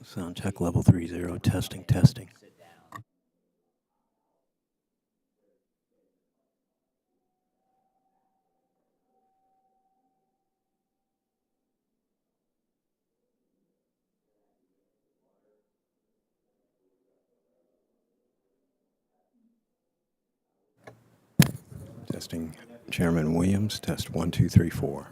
Sound check level 30. Testing, testing. Testing. Chairman Williams, test 1, 2, 3, 4.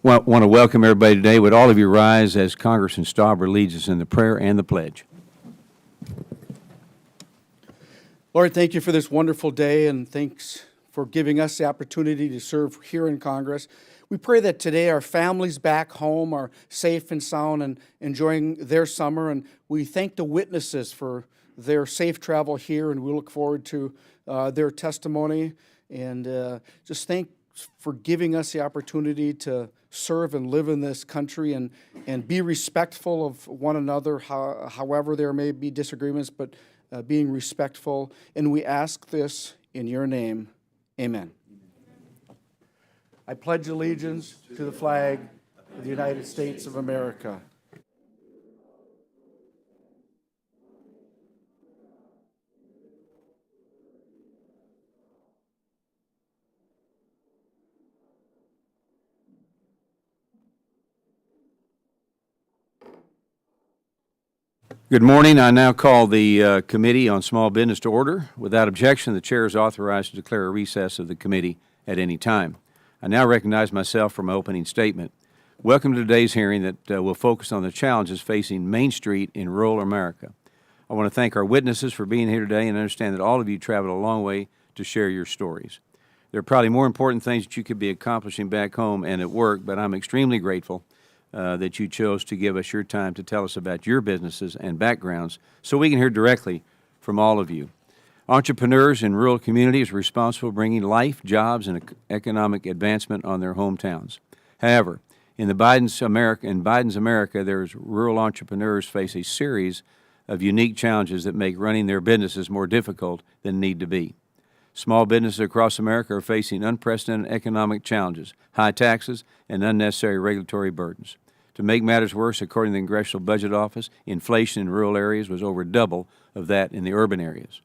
Well, want to welcome everybody today. Would all of you rise as Congressman Stauber leads us in the prayer and the pledge? Lord, thank you for this wonderful day, and thanks for giving us the opportunity to serve here in Congress. We pray that today our families back home are safe and sound and enjoying their summer, and we thank the witnesses for their safe travel here, and we look forward to their testimony, and just thank for giving us the opportunity to serve and live in this country and be respectful of one another, however there may be disagreements, but being respectful. And we ask this in your name. Amen. I pledge allegiance to the flag of the United States of America. Good morning. I now call the Committee on Small Business to order. Without objection, the Chair is authorized to declare a recess of the committee at any time. I now recognize myself for my opening statement. Welcome to today's hearing that will focus on the challenges facing Main Street in rural America. I want to thank our witnesses for being here today and understand that all of you traveled a long way to share your stories. There are probably more important things that you could be accomplishing back home and at work, but I'm extremely grateful that you chose to give us your time to tell us about your businesses and backgrounds so we can hear directly from all of you. Entrepreneurs in rural communities are responsible for bringing life, jobs, and economic advancement on their hometowns. However, in Biden's America, there's rural entrepreneurs face a series of unique challenges that make running their businesses more difficult than need to be. Small businesses across America are facing unprecedented economic challenges, high taxes, and unnecessary regulatory burdens. To make matters worse, according to the Congressional Budget Office, inflation in rural areas was over double of that in the urban areas.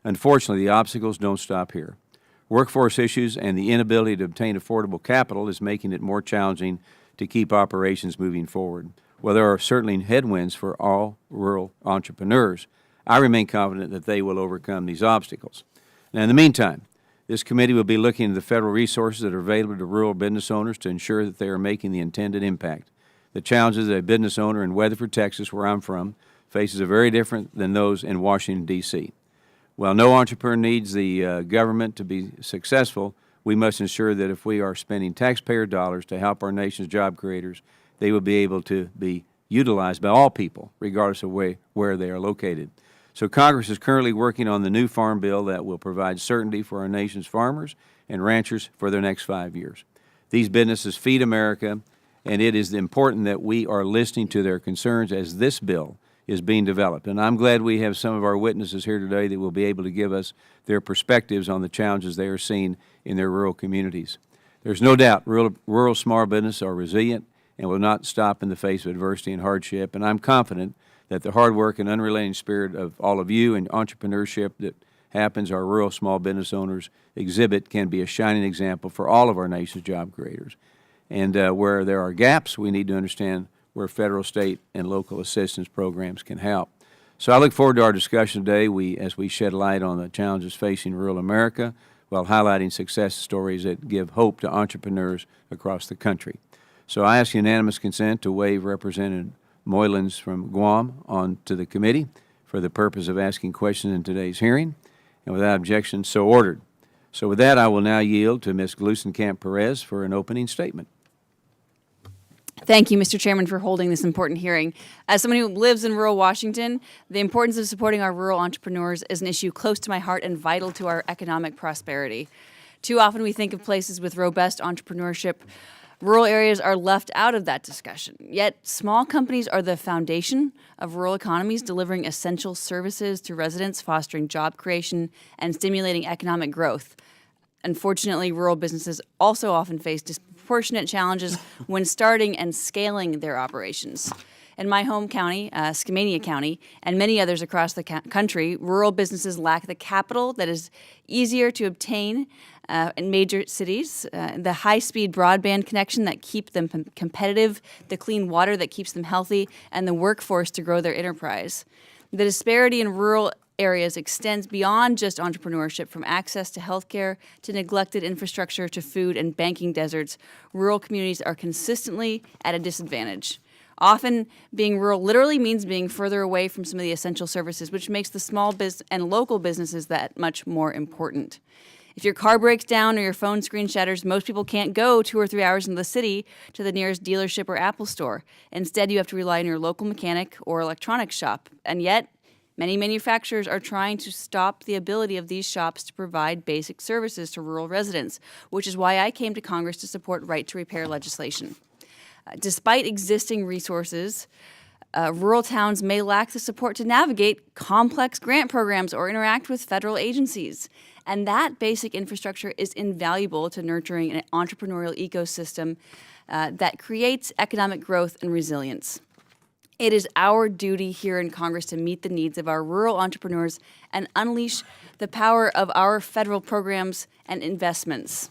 Unfortunately, the obstacles don't stop here. Workforce issues and the inability to obtain affordable capital is making it more challenging to keep operations moving forward. While there are certainly headwinds for all rural entrepreneurs, I remain confident that they will overcome these obstacles. Now, in the meantime, this committee will be looking at the federal resources that are available to rural business owners to ensure that they are making the intended impact. The challenges that a business owner in Weatherford, Texas, where I'm from, faces are very different than those in Washington, D.C. While no entrepreneur needs the government to be successful, we must ensure that if we are spending taxpayer dollars to help our nation's job creators, they will be able to be utilized by all people, regardless of where they are located. So Congress is currently working on the new farm bill that will provide certainty for our nation's farmers and ranchers for the next 5 years. These businesses feed America, and it is important that we are listening to their concerns as this bill is being developed. And I'm glad we have some of our witnesses here today that will be able to give us their perspectives on the challenges they are seeing in their rural communities. There's no doubt rural small businesses are resilient and will not stop in the face of adversity and hardship, and I'm confident that the hard work and unrelenting spirit of all of you and entrepreneurship that happens our rural small business owners exhibit can be a shining example for all of our nation's job creators. And where there are gaps, we need to understand where federal, state, and local assistance programs can help. So I look forward to our discussion today as we shed light on the challenges facing rural America while highlighting success stories that give hope to entrepreneurs across the country. So I ask unanimous consent to waive Representative Moylan's from Guam on to the committee for the purpose of asking questions in today's hearing, and without objection, so ordered. So with that, I will now yield to Ms. Glusenkamp-Perez for an opening statement. Thank you, Mr. Chairman, for holding this important hearing. As someone who lives in rural Washington, the importance of supporting our rural entrepreneurs is an issue close to my heart and vital to our economic prosperity. Too often we think of places with robust entrepreneurship. Rural areas are left out of that discussion. Yet small companies are the foundation of rural economies, delivering essential services to residents, fostering job creation, and stimulating economic growth. Unfortunately, rural businesses also often face disproportionate challenges when starting and scaling their operations. In my home county, Skamania County, and many others across the country, rural businesses lack the capital that is easier to obtain in major cities, the high-speed broadband connection that keeps them competitive, the clean water that keeps them healthy, and the workforce to grow their enterprise. The disparity in rural areas extends beyond just entrepreneurship, from access to healthcare to neglected infrastructure to food and banking deserts. Rural communities are consistently at a disadvantage. Often, being rural literally means being further away from some of the essential services, which makes the small business and local businesses that much more important. If your car breaks down or your phone screen shatters, most people can't go 2 or 3 hours into the city to the nearest dealership or Apple store. Instead, you have to rely on your local mechanic or electronics shop. And yet, many manufacturers are trying to stop the ability of these shops to provide basic services to rural residents, which is why I came to Congress to support right to repair legislation. Despite existing resources, rural towns may lack the support to navigate complex grant programs or interact with federal agencies. And that basic infrastructure is invaluable to nurturing an entrepreneurial ecosystem that creates economic growth and resilience. It is our duty here in Congress to meet the needs of our rural entrepreneurs and unleash the power of our federal programs and investments.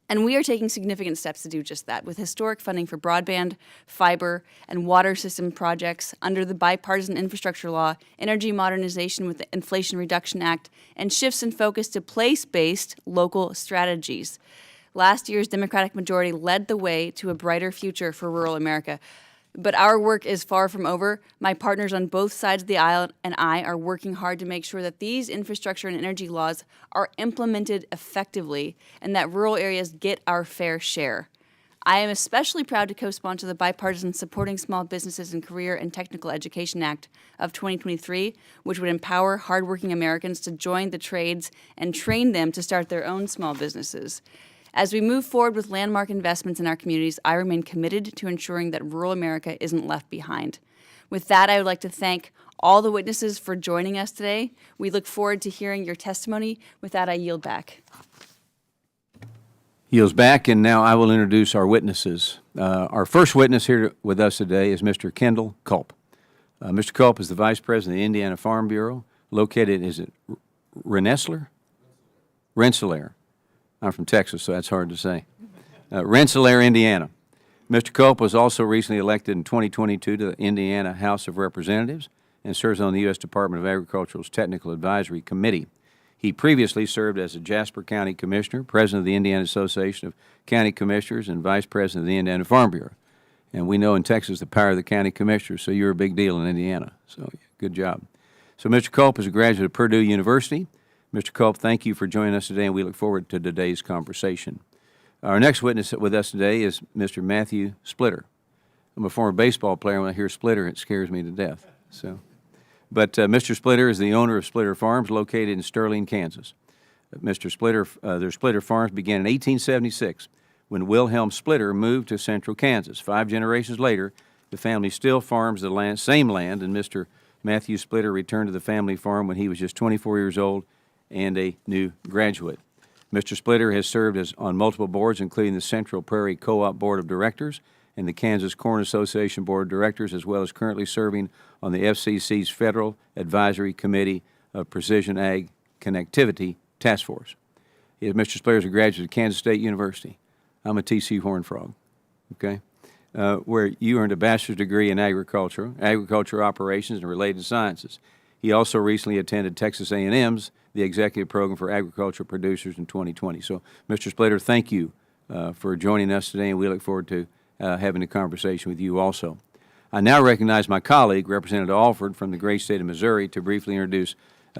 And we are taking significant steps to do just that, with historic funding for broadband, fiber, and water system projects under the bipartisan infrastructure law, energy modernization with the Inflation Reduction Act, and shifts in focus to place-based local strategies. Last year's Democratic majority led the way to a brighter future for rural America. But our work is far from over. My partners on both sides of the aisle and I are working hard to make sure that these infrastructure and energy laws are implemented effectively and that rural areas get our fair share. I am especially proud to co-sponsor the bipartisan Supporting Small Businesses and Career and Technical Education Act of 2023, which would empower hardworking Americans to join the trades and train them to start their own small businesses. As we move forward with landmark investments in our communities, I remain committed to ensuring that rural America isn't left behind. With that, I would like to thank all the witnesses for joining us today. We look forward to hearing your testimony. With that, I yield back. Yields back, and now I will introduce our witnesses. Our first witness here with us today is Mr. Kendall Culp. Mr. Culp is the Vice President of the Indiana Farm Bureau, located, is it Rensselaer? Rensselaer. I'm from Texas, so that's hard to say. Rensselaer, Indiana. Mr. Culp was also recently elected in 2022 to the Indiana House of Representatives and serves on the U.S. Department of Agriculture's Technical Advisory Committee. He previously served as a Jasper County Commissioner, President of the Indiana Association of County Commissioners, and Vice President of the Indiana Farm Bureau. And we know in Texas the power of the county commissioners, so you're a big deal in Indiana. So good job. So Mr. Culp is a graduate of Purdue University. Mr. Culp, thank you for joining us today, and we look forward to today's conversation. Our next witness with us today is Mr. Matthew Splitter. I'm a former baseball player. When I hear Splitter, it scares me to death. But Mr. Splitter is the owner of Splitter Farms, located in Sterling, Kansas. Mr. Splitter, their Splitter Farms began in 1876 when Wilhelm Splitter moved to central Kansas. 5 generations later, the family still farms the same land, and Mr. Matthew Splitter returned to the family farm when he was just 24 years old and a new graduate. Mr. Splitter has served on multiple boards, including the Central Prairie Co-op Board of Directors and the Kansas Corn Association Board of Directors, as well as currently serving on the FCC's Federal Advisory Committee of Precision Ag Connectivity Task Force. Mr. Splitter is a graduate of Kansas State University. I'm a TC Horned Frog, okay, where you earned a bachelor's degree in agriculture operations, and related sciences. He also recently attended Texas A&M's, the Executive Program for Agricultural Producers in 2020. So, Mr. Splitter, thank you for joining us today, and we look forward to having a conversation with you also. I now recognize my colleague, Representative Alford from the great state of Missouri, to briefly introduce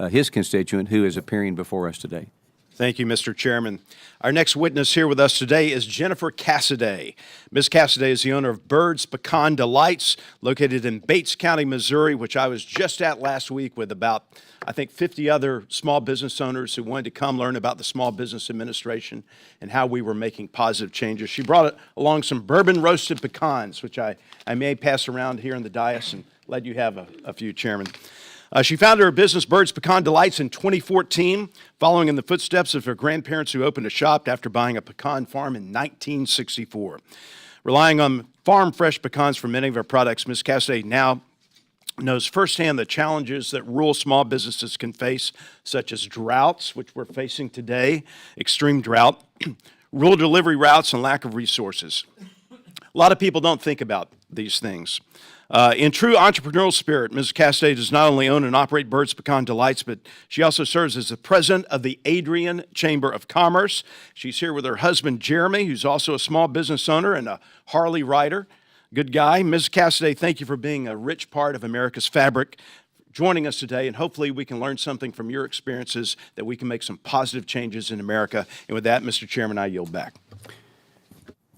his constituent who is appearing before us today. Thank you, Mr. Chairman. Our next witness here with us today is Jennifer Cassidy. Ms. Cassidy is the owner of Bird's Pecan Delights, located in Bates County, Missouri, which I was just at last week with about, I think, 50 other small business owners who wanted to come learn about the Small Business Administration and how we were making positive changes. She brought along some bourbon roasted pecans, which I may pass around here in the dais and let you have a few, Chairman. She founded her business, Bird's Pecan Delights, in 2014, following in the footsteps of her grandparents who opened a shop after buying a pecan farm in 1964. Relying on farm fresh pecans for many of her products, Ms. Cassidy now knows firsthand the challenges that rural small businesses can face, such as droughts, which we're facing today, extreme drought, rural delivery routes, and lack of resources. A lot of people don't think about these things. In true entrepreneurial spirit, Mrs. Cassidy does not only own and operate Bird's Pecan Delights, but she also serves as the president of the Adrian Chamber of Commerce. She's here with her husband, Jeremy, who's also a small business owner and a Harley rider. Good guy. Mrs. Cassidy, thank you for being a rich part of America's fabric, joining us today, and hopefully we can learn something from your experiences that we can make some positive changes in America. And with that, Mr. Chairman, I yield back.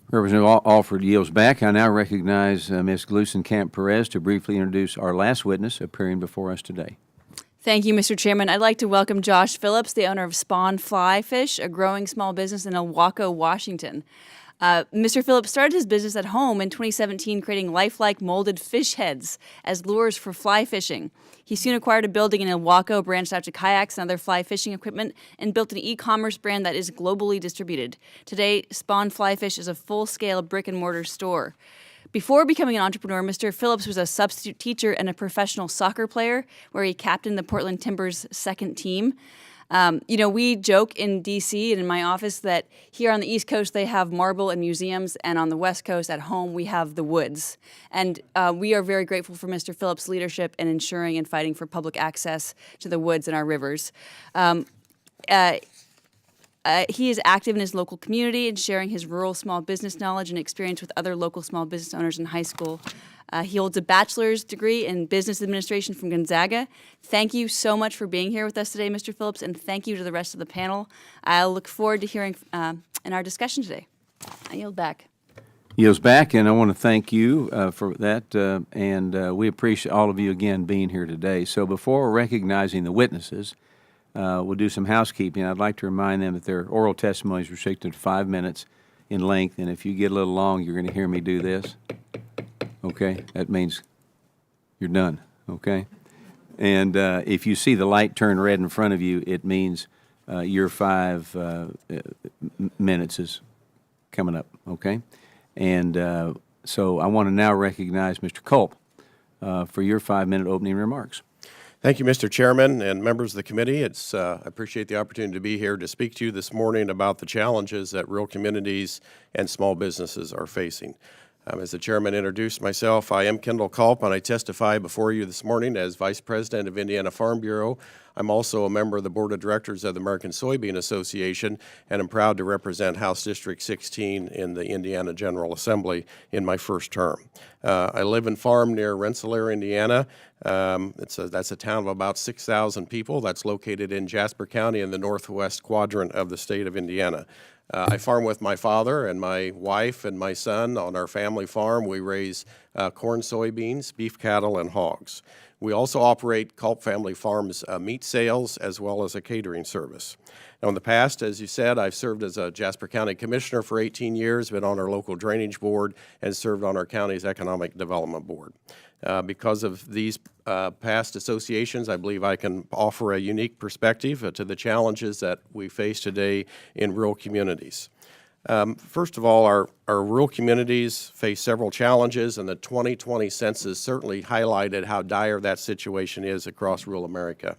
Representative Alford yields back. I now recognize Ms. Glusenkamp-Perez to briefly introduce our last witness appearing before us today. Thank you, Mr. Chairman. I'd like to welcome Josh Phillips, the owner of Spawn Fly Fish, a growing small business in Ilwaco, Washington. Mr. Phillips started his business at home in 2017, creating lifelike molded fish heads as lures for fly fishing. He soon acquired a building in Ilwaco, branched out to kayaks and other fly fishing equipment, and built an e-commerce brand that is globally distributed. Today, Spawn Fly Fish is a full-scale brick-and-mortar store. Before becoming an entrepreneur, Mr. Phillips was a substitute teacher and a professional soccer player, where he captained the Portland Timbers' second team. We joke in D.C. and in my office that here on the East Coast they have marble and museums, and on the West Coast at home we have the woods. And we are very grateful for Mr. Phillips' leadership in ensuring and fighting for public access to the woods and our rivers. He is active in his local community and sharing his rural small business knowledge and experience with other local small business owners in high school. He holds a bachelor's degree in business administration from Gonzaga. Thank you so much for being here with us today, Mr. Phillips, and thank you to the rest of the panel. I look forward to hearing in our discussion today. I yield back. Yields back, and I want to thank you for that, and we appreciate all of you again being here today. So before recognizing the witnesses, we'll do some housekeeping. I'd like to remind them that their oral testimony is restricted to 5 minutes in length, and if you get a little long, you're going to hear me do this. Okay, that means you're done, okay? And if you see the light turn red in front of you, it means your 5 minutes is coming up, okay? And so I want to now recognize Mr. Culp for your 5-minute opening remarks. Thank you, Mr. Chairman and members of the committee. I appreciate the opportunity to be here to speak to you this morning about the challenges that rural communities and small businesses are facing. As the chairman introduced myself, I am Kendall Culp, and I testify before you this morning as Vice President of Indiana Farm Bureau. I'm also a member of the Board of Directors of the American Soybean Association, and I'm proud to represent House District 16 in the Indiana General Assembly in my first term. I live and farm near Rensselaer, Indiana. That's a town of about 6,000 people that's located in Jasper County in the northwest quadrant of the state of Indiana. I farm with my father and my wife and my son on our family farm. We raise corn, soybeans, beef cattle, and hogs. We also operate Culp Family Farms meat sales as well as a catering service. Now, in the past, as you said, I've served as a Jasper County Commissioner for 18 years, been on our local drainage board, and served on our county's economic development board. Because of these past associations, I believe I can offer a unique perspective to the challenges that we face today in rural communities. First of all, our rural communities face several challenges, and the 2020 census certainly highlighted how dire that situation is across rural America.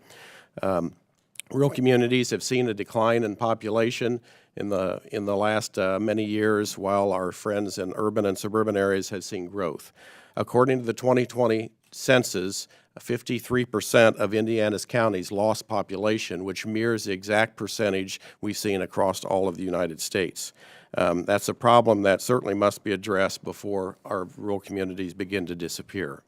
Rural communities have seen a decline in population in the last many years, while our friends in urban and suburban areas have seen growth. According to the 2020 census, 53% of Indiana's counties lost population, which mirrors the exact percentage we've seen across all of the United States. That's a problem that certainly must be addressed before our rural communities begin to disappear.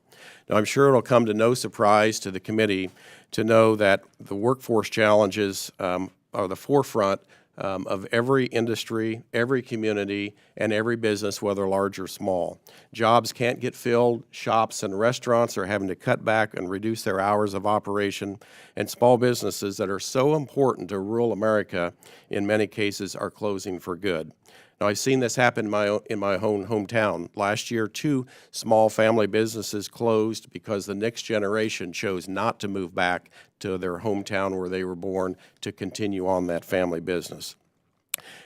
Now, I'm sure it'll come to no surprise to the committee to know that the workforce challenges are the forefront of every industry, every community, and every business, whether large or small. Jobs can't get filled, shops and restaurants are having to cut back and reduce their hours of operation, and small businesses that are so important to rural America, in many cases, are closing for good. Now, I've seen this happen in my own hometown. Last year, 2 small family businesses closed because the next generation chose not to move back to their hometown where they were born to continue on that family business.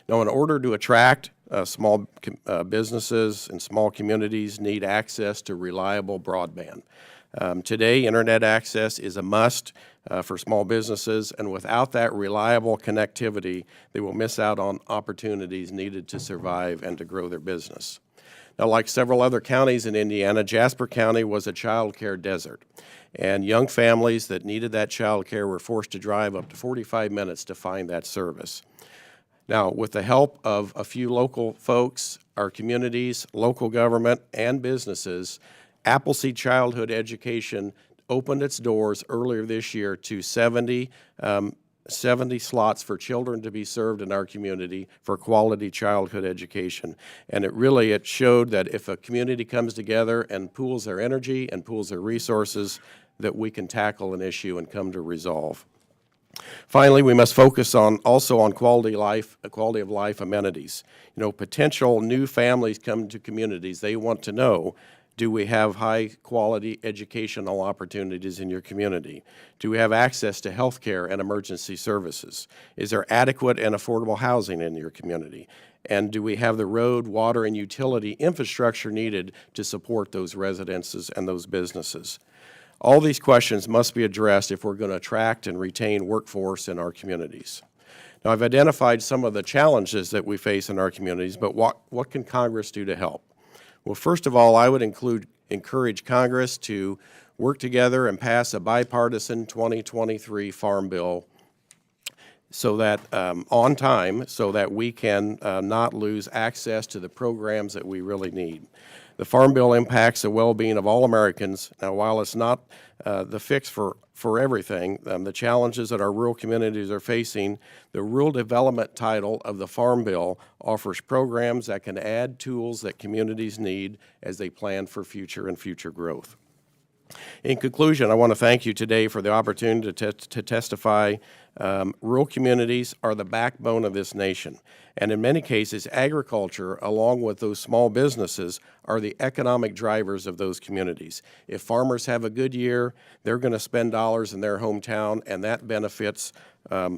Now, in order to attract small businesses and small communities need access to reliable broadband. Today, internet access is a must for small businesses, and without that reliable connectivity, they will miss out on opportunities needed to survive and to grow their business. Now, like several other counties in Indiana, Jasper County was a child care desert. And young families that needed that child care were forced to drive up to 45 minutes to find that service. Now, with the help of a few local folks, our communities, local government, and businesses, Appleseed Childhood Education opened its doors earlier this year to 70 slots for children to be served in our community for quality childhood education. And it showed that if a community comes together and pools their energy and pools their resources, that we can tackle an issue and come to resolve. Finally, we must focus also on quality of life amenities. You know, potential new families come to communities, they want to know, do we have high-quality educational opportunities in your community? Do we have access to health care and emergency services? Is there adequate and affordable housing in your community? And do we have the road, water, and utility infrastructure needed to support those residences and those businesses? All these questions must be addressed if we're going to attract and retain workforce in our communities. Now, I've identified some of the challenges that we face in our communities, but what can Congress do to help? Well, first of all, I would encourage Congress to work together and pass a bipartisan 2023 Farm Bill so that on time, so that we can not lose access to the programs that we really need. The Farm Bill impacts the well-being of all Americans. Now, while it's not the fix for everything, the challenges that our rural communities are facing, the Rural Development title of the Farm Bill offers programs that can add tools that communities need as they plan for future growth. In conclusion, I want to thank you today for the opportunity to testify. Rural communities are the backbone of this nation, and in many cases, agriculture, along with those small businesses, are the economic drivers of those communities. If farmers have a good year, they're going to spend dollars in their hometown, and that benefits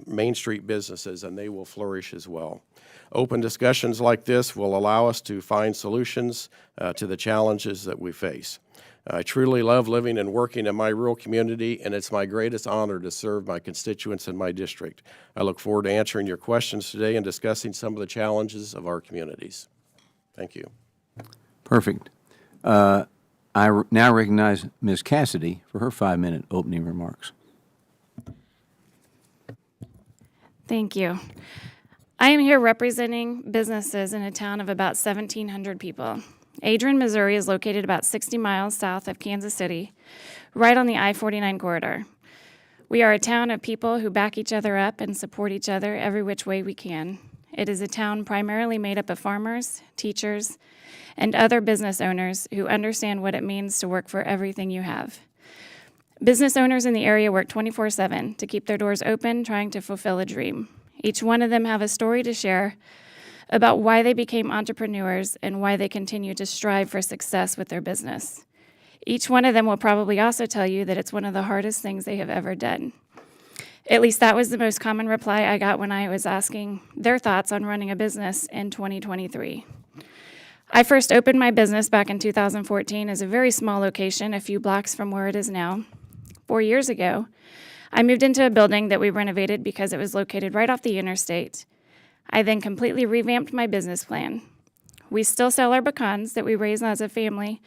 Main Street businesses, and they will flourish as well. Open discussions like this will allow us to find solutions to the challenges that we face. I truly love living and working in my rural community, and it's my greatest honor to serve my constituents in my district. I look forward to answering your questions today and discussing some of the challenges of our communities. Thank you. Perfect. I now recognize Ms. Cassidy for her 5-minute opening remarks. Thank you. I am here representing businesses in a town of about 1,700 people. Adrian, Missouri is located about 60 miles south of Kansas City, right on the I-49 corridor. We are a town of people who back each other up and support each other every which way we can. It is a town primarily made up of farmers, teachers, and other business owners who understand what it means to work for everything you have. Business owners in the area work 24/7 to keep their doors open, trying to fulfill a dream. Each one of them have a story to share about why they became entrepreneurs and why they continue to strive for success with their business. Each one of them will probably also tell you that it's one of the hardest things they have ever done. At least that was the most common reply I got when I was asking their thoughts on running a business in 2023. I first opened my business back in 2014 as a very small location, a few blocks from where it is now. 4 years ago, I moved into a building that we renovated because it was located right off the interstate. I then completely revamped my business plan. We still sell our pecans that we raise as a family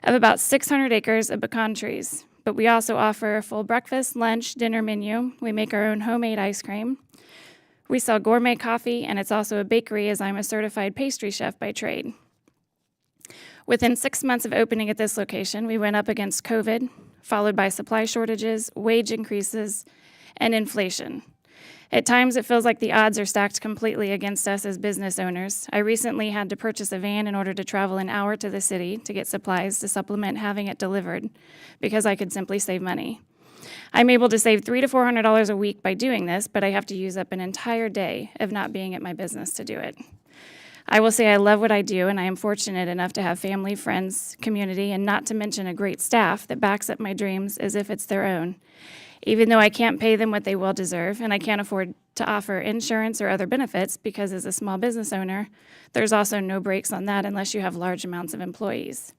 of about 600 acres of pecan trees, but we also offer a full breakfast, lunch, dinner menu. We make our own homemade ice cream. We sell gourmet coffee, and it's also a bakery as I'm a certified pastry chef by trade. Within 6 months of opening at this location, we went up against COVID, followed by supply shortages, wage increases, and inflation. At times, it feels like the odds are stacked completely against us as business owners. I recently had to purchase a van in order to travel an hour to the city to get supplies to supplement having it delivered because I could simply save money. I'm able to save $300 to $400 a week by doing this, but I have to use up an entire day of not being at my business to do it. I will say I love what I do, and I am fortunate enough to have family, friends, community, and not to mention a great staff that backs up my dreams as if it's their own. Even though I can't pay them what they well deserve, and I can't afford to offer insurance or other benefits because as a small business owner, there's also no brakes on that unless you have large amounts of employees.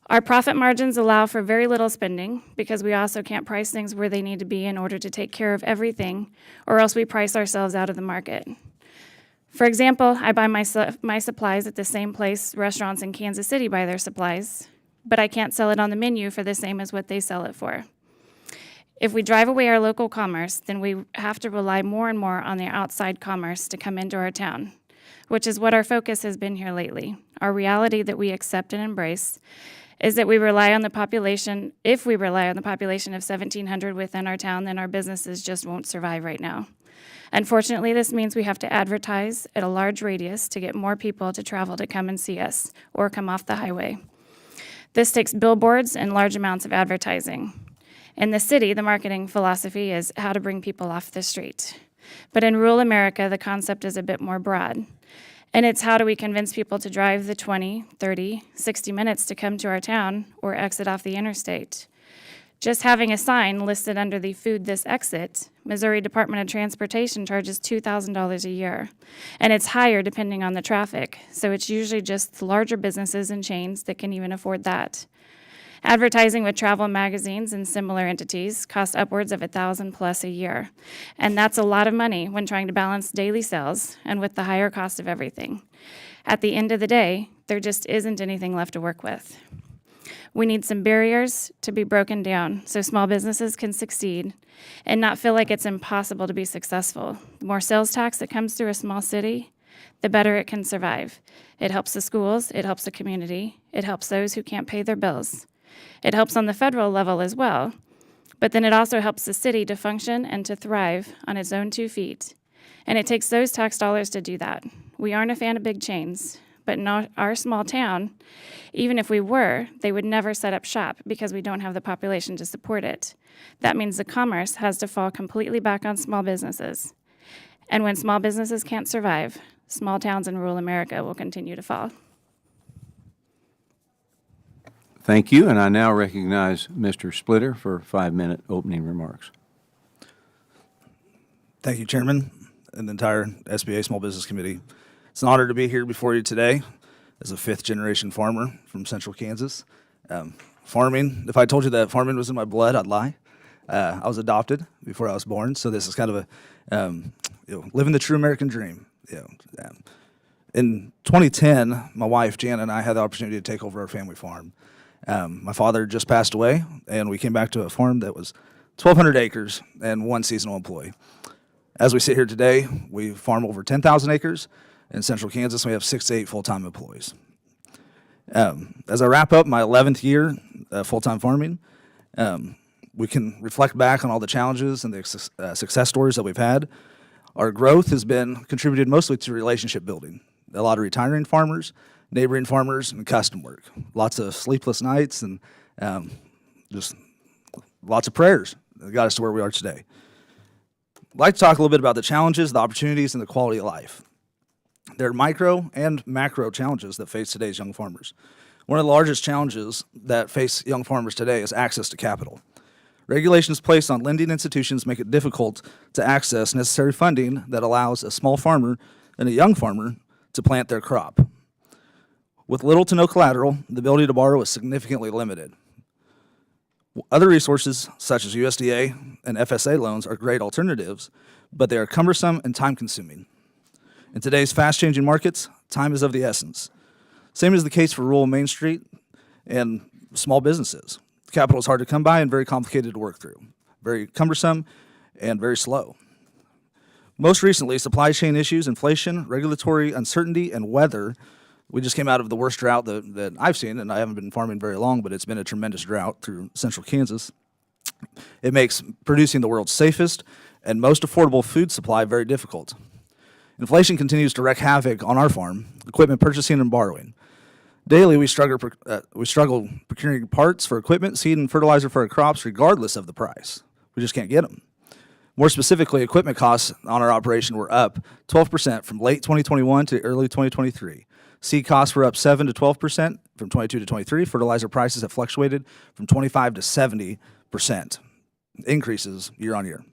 Our profit margins allow for very little spending because we also can't price things where they need to be in order to take care of everything, or else we price ourselves out of the market. For example, I buy my supplies at the same place restaurants in Kansas City buy their supplies, but I can't sell it on the menu for the same as what they sell it for. If we drive away our local commerce, then we have to rely more and more on the outside commerce to come into our town, which is what our focus has been here lately. Our reality that we accept and embrace is that we rely on the population. If we rely on the population of 1,700 within our town, then our businesses just won't survive right now. Unfortunately, this means we have to advertise at a large radius to get more people to travel to come and see us or come off the highway. This takes billboards and large amounts of advertising. In the city, the marketing philosophy is how to bring people off the street. But in rural America, the concept is a bit more broad. And it's how do we convince people to drive the 20, 30, 60 minutes to come to our town or exit off the interstate. Just having a sign listed under the food this exit, Missouri Department of Transportation charges $2,000 a year. And it's higher depending on the traffic, so it's usually just the larger businesses and chains that can even afford that. Advertising with travel magazines and similar entities costs upwards of $1,000+ a year. And that's a lot of money when trying to balance daily sales and with the higher cost of everything. At the end of the day, there just isn't anything left to work with. We need some barriers to be broken down so small businesses can succeed and not feel like it's impossible to be successful. The more sales tax that comes through a small city, the better it can survive. It helps the schools, it helps the community, it helps those who can't pay their bills. It helps on the federal level as well, but then it also helps the city to function and to thrive on its own 2 feet. And it takes those tax dollars to do that. We aren't a fan of big chains, but in our small town, even if we were, they would never set up shop because we don't have the population to support it. That means the commerce has to fall completely back on small businesses. And when small businesses can't survive, small towns in rural America will continue to fall. Thank you, and I now recognize Mr. Splitter for 5-minute opening remarks. Thank you, Chairman, and the entire SBA Small Business Committee. It's an honor to be here before you today as a 5th-generation farmer from central Kansas. Farming, if I told you that farming was in my blood, I'd lie. I was adopted before I was born, so this is kind of a living the true American dream. In 2010, my wife, Jan, and I had the opportunity to take over our family farm. My father just passed away, and we came back to a farm that was 1,200 acres and 1 seasonal employee. As we sit here today, we farm over 10,000 acres. In central Kansas, we have 6 to 8 full-time employees. As I wrap up my 11th year full-time farming, we can reflect back on all the challenges and the success stories that we've had. Our growth has been contributed mostly to relationship building. A lot of retiring farmers, neighboring farmers, and custom work. Lots of sleepless nights and just lots of prayers that got us to where we are today. I'd like to talk a little bit about the challenges, the opportunities, and the quality of life. There are micro and macro challenges that face today's young farmers. One of the largest challenges that face young farmers today is access to capital. Regulations placed on lending institutions make it difficult to access necessary funding that allows a small farmer and a young farmer to plant their crop. With little to no collateral, the ability to borrow is significantly limited. Other resources, such as USDA and FSA loans, are great alternatives, but they are cumbersome and time-consuming. In today's fast-changing markets, time is of the essence. Same is the case for rural Main Street and small businesses. Capital is hard to come by and very complicated to work through, very cumbersome and very slow. Most recently, supply chain issues, inflation, regulatory uncertainty, and weather. We just came out of the worst drought that I've seen, and I haven't been farming very long, but it's been a tremendous drought through central Kansas. It makes producing the world's safest and most affordable food supply very difficult. Inflation continues to wreak havoc on our farm, equipment purchasing and borrowing. Daily, we struggle procuring parts for equipment, seed, and fertilizer for our crops regardless of the price. We just can't get them. More specifically, equipment costs on our operation were up 12% from late 2021 to early 2023. Seed costs were up 7 to 12% from 22 to 23. Fertilizer prices have fluctuated from 25 to 70% increases year on year.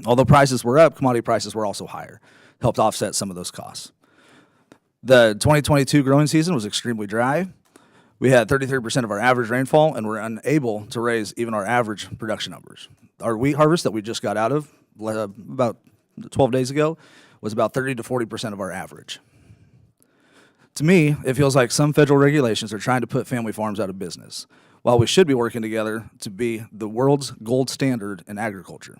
Although prices were up, commodity prices were also higher, helped offset some of those costs. The 2022 growing season was extremely dry. We had 33% of our average rainfall and were unable to raise even our average production numbers. Our wheat harvest that we just got out of about 12 days ago was about 30 to 40% of our average. To me, it feels like some federal regulations are trying to put family farms out of business, while we should be working together to be the world's gold standard in agriculture.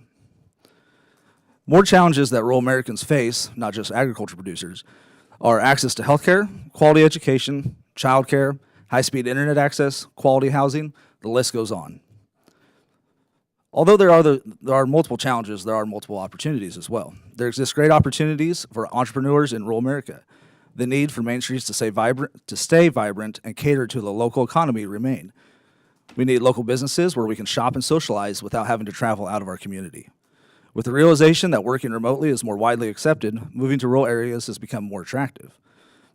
More challenges that rural Americans face, not just agriculture producers, are access to healthcare, quality education, childcare, high-speed internet access, quality housing, the list goes on. Although there are multiple challenges, there are multiple opportunities as well. There exist great opportunities for entrepreneurs in rural America. The need for main streets to stay vibrant and cater to the local economy remain. We need local businesses where we can shop and socialize without having to travel out of our community. With the realization that working remotely is more widely accepted, moving to rural areas has become more attractive.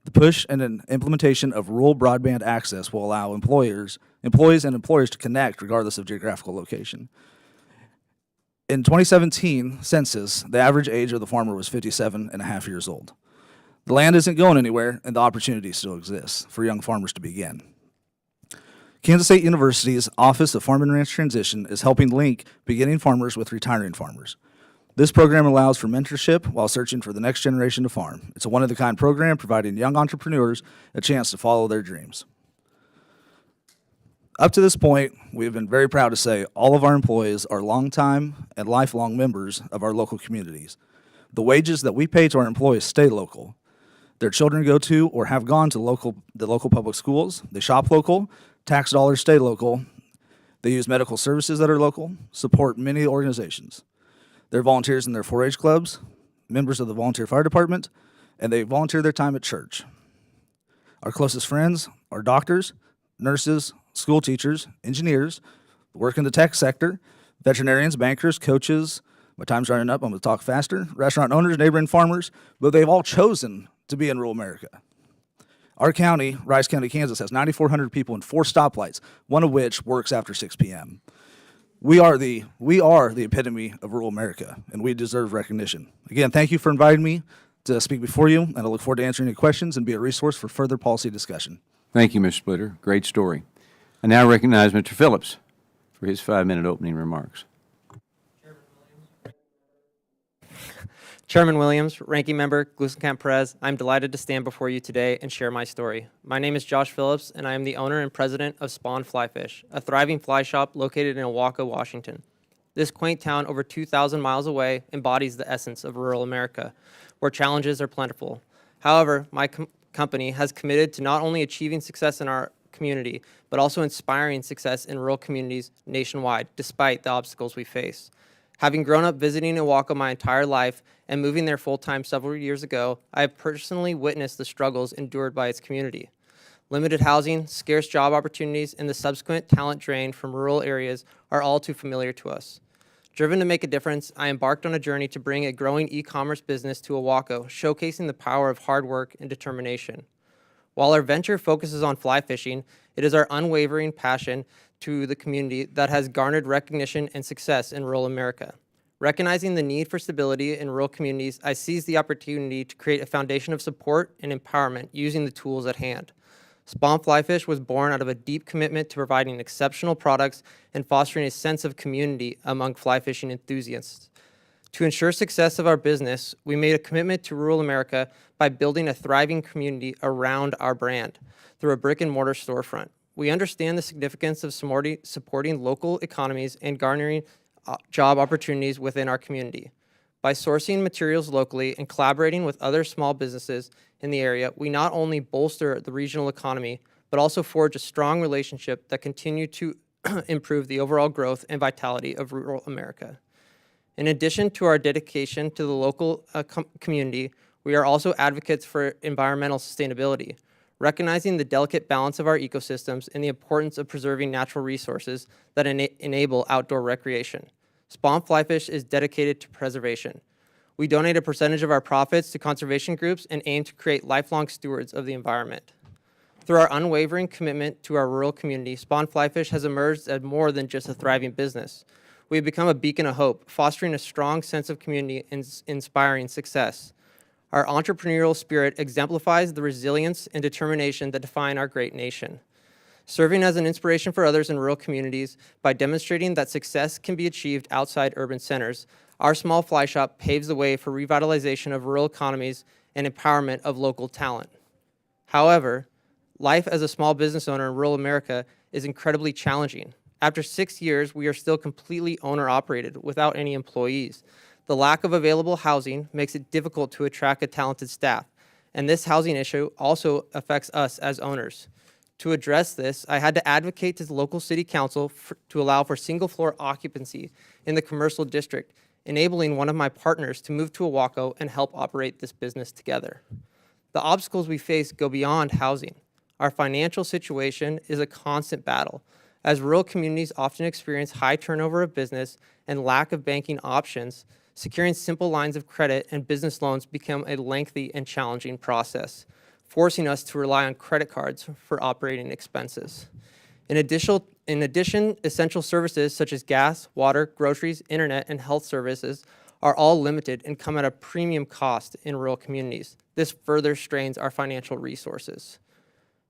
The push and an implementation of rural broadband access will allow employees and employers to connect regardless of geographical location. In 2017 census, the average age of the farmer was 57 and a half years old. The land isn't going anywhere, and the opportunity still exists for young farmers to begin. Kansas State University's Office of Farm and Ranch Transition is helping link beginning farmers with retiring farmers. This program allows for mentorship while searching for the next generation to farm. It's a one-of-a-kind program providing young entrepreneurs a chance to follow their dreams. Up to this point, we have been very proud to say all of our employees are longtime and lifelong members of our local communities. The wages that we pay to our employees stay local. Their children go to or have gone to the local public schools. They shop local. Tax dollars stay local. They use medical services that are local, support many organizations. They're volunteers in their 4-H clubs, members of the volunteer fire department, and they volunteer their time at church. Our closest friends are doctors, nurses, school teachers, engineers, work in the tech sector, veterinarians, bankers, coaches. My time's running up, I'm going to talk faster. Restaurant owners, neighboring farmers, but they've all chosen to be in rural America. Our county, Rice County, Kansas, has 9,400 people and 4 stoplights, one of which works after 6 p.m. We are the epitome of rural America, and we deserve recognition. Again, thank you for inviting me to speak before you, and I look forward to answering any questions and be a resource for further policy discussion. Thank you, Mr. Splitter. Great story. I now recognize Mr. Phillips for his 5-minute opening remarks. Chairman Williams, Ranking Member Glusenkamp-Perez, I'm delighted to stand before you today and share my story. My name is Josh Phillips, and I am the owner and president of Spawn Fly Fish, a thriving fly shop located in Owaka, Washington. This quaint town over 2,000 miles away embodies the essence of rural America, where challenges are plentiful. However, my company has committed to not only achieving success in our community, but also inspiring success in rural communities nationwide, despite the obstacles we face. Having grown up visiting Owaka my entire life and moving there full-time several years ago, I have personally witnessed the struggles endured by its community. Limited housing, scarce job opportunities, and the subsequent talent drain from rural areas are all too familiar to us. Driven to make a difference, I embarked on a journey to bring a growing e-commerce business to Owaka, showcasing the power of hard work and determination. While our venture focuses on fly fishing, it is our unwavering passion to the community that has garnered recognition and success in rural America. Recognizing the need for stability in rural communities, I seized the opportunity to create a foundation of support and empowerment using the tools at hand. Spawn Fly Fish was born out of a deep commitment to providing exceptional products and fostering a sense of community among fly fishing enthusiasts. To ensure success of our business, we made a commitment to rural America by building a thriving community around our brand through a brick-and-mortar storefront. We understand the significance of supporting local economies and garnering job opportunities within our community. By sourcing materials locally and collaborating with other small businesses in the area, we not only bolster the regional economy, but also forge a strong relationship that continue to improve the overall growth and vitality of rural America. In addition to our dedication to the local community, we are also advocates for environmental sustainability, recognizing the delicate balance of our ecosystems and the importance of preserving natural resources that enable outdoor recreation. Spawn Fly Fish is dedicated to preservation. We donate a percentage of our profits to conservation groups and aim to create lifelong stewards of the environment. Through our unwavering commitment to our rural community, Spawn Fly Fish has emerged as more than just a thriving business. We have become a beacon of hope, fostering a strong sense of community and inspiring success. Our entrepreneurial spirit exemplifies the resilience and determination that define our great nation. Serving as an inspiration for others in rural communities by demonstrating that success can be achieved outside urban centers, Our small fly shop paves the way for revitalization of rural economies and empowerment of local talent. However, life as a small business owner in rural America is incredibly challenging. After 6 years, we are still completely owner-operated without any employees. The lack of available housing makes it difficult to attract a talented staff, and this housing issue also affects us as owners. To address this, I had to advocate to the local city council to allow for single-floor occupancy in the commercial district, enabling one of my partners to move to Owaco and help operate this business together. The obstacles we face go beyond housing. Our financial situation is a constant battle, as rural communities often experience high turnover of business and lack of banking options. Securing simple lines of credit and business loans become a lengthy and challenging process, forcing us to rely on credit cards for operating expenses. In addition, essential services such as gas, water, groceries, internet, and health services are all limited and come at a premium cost in rural communities. This further strains our financial resources.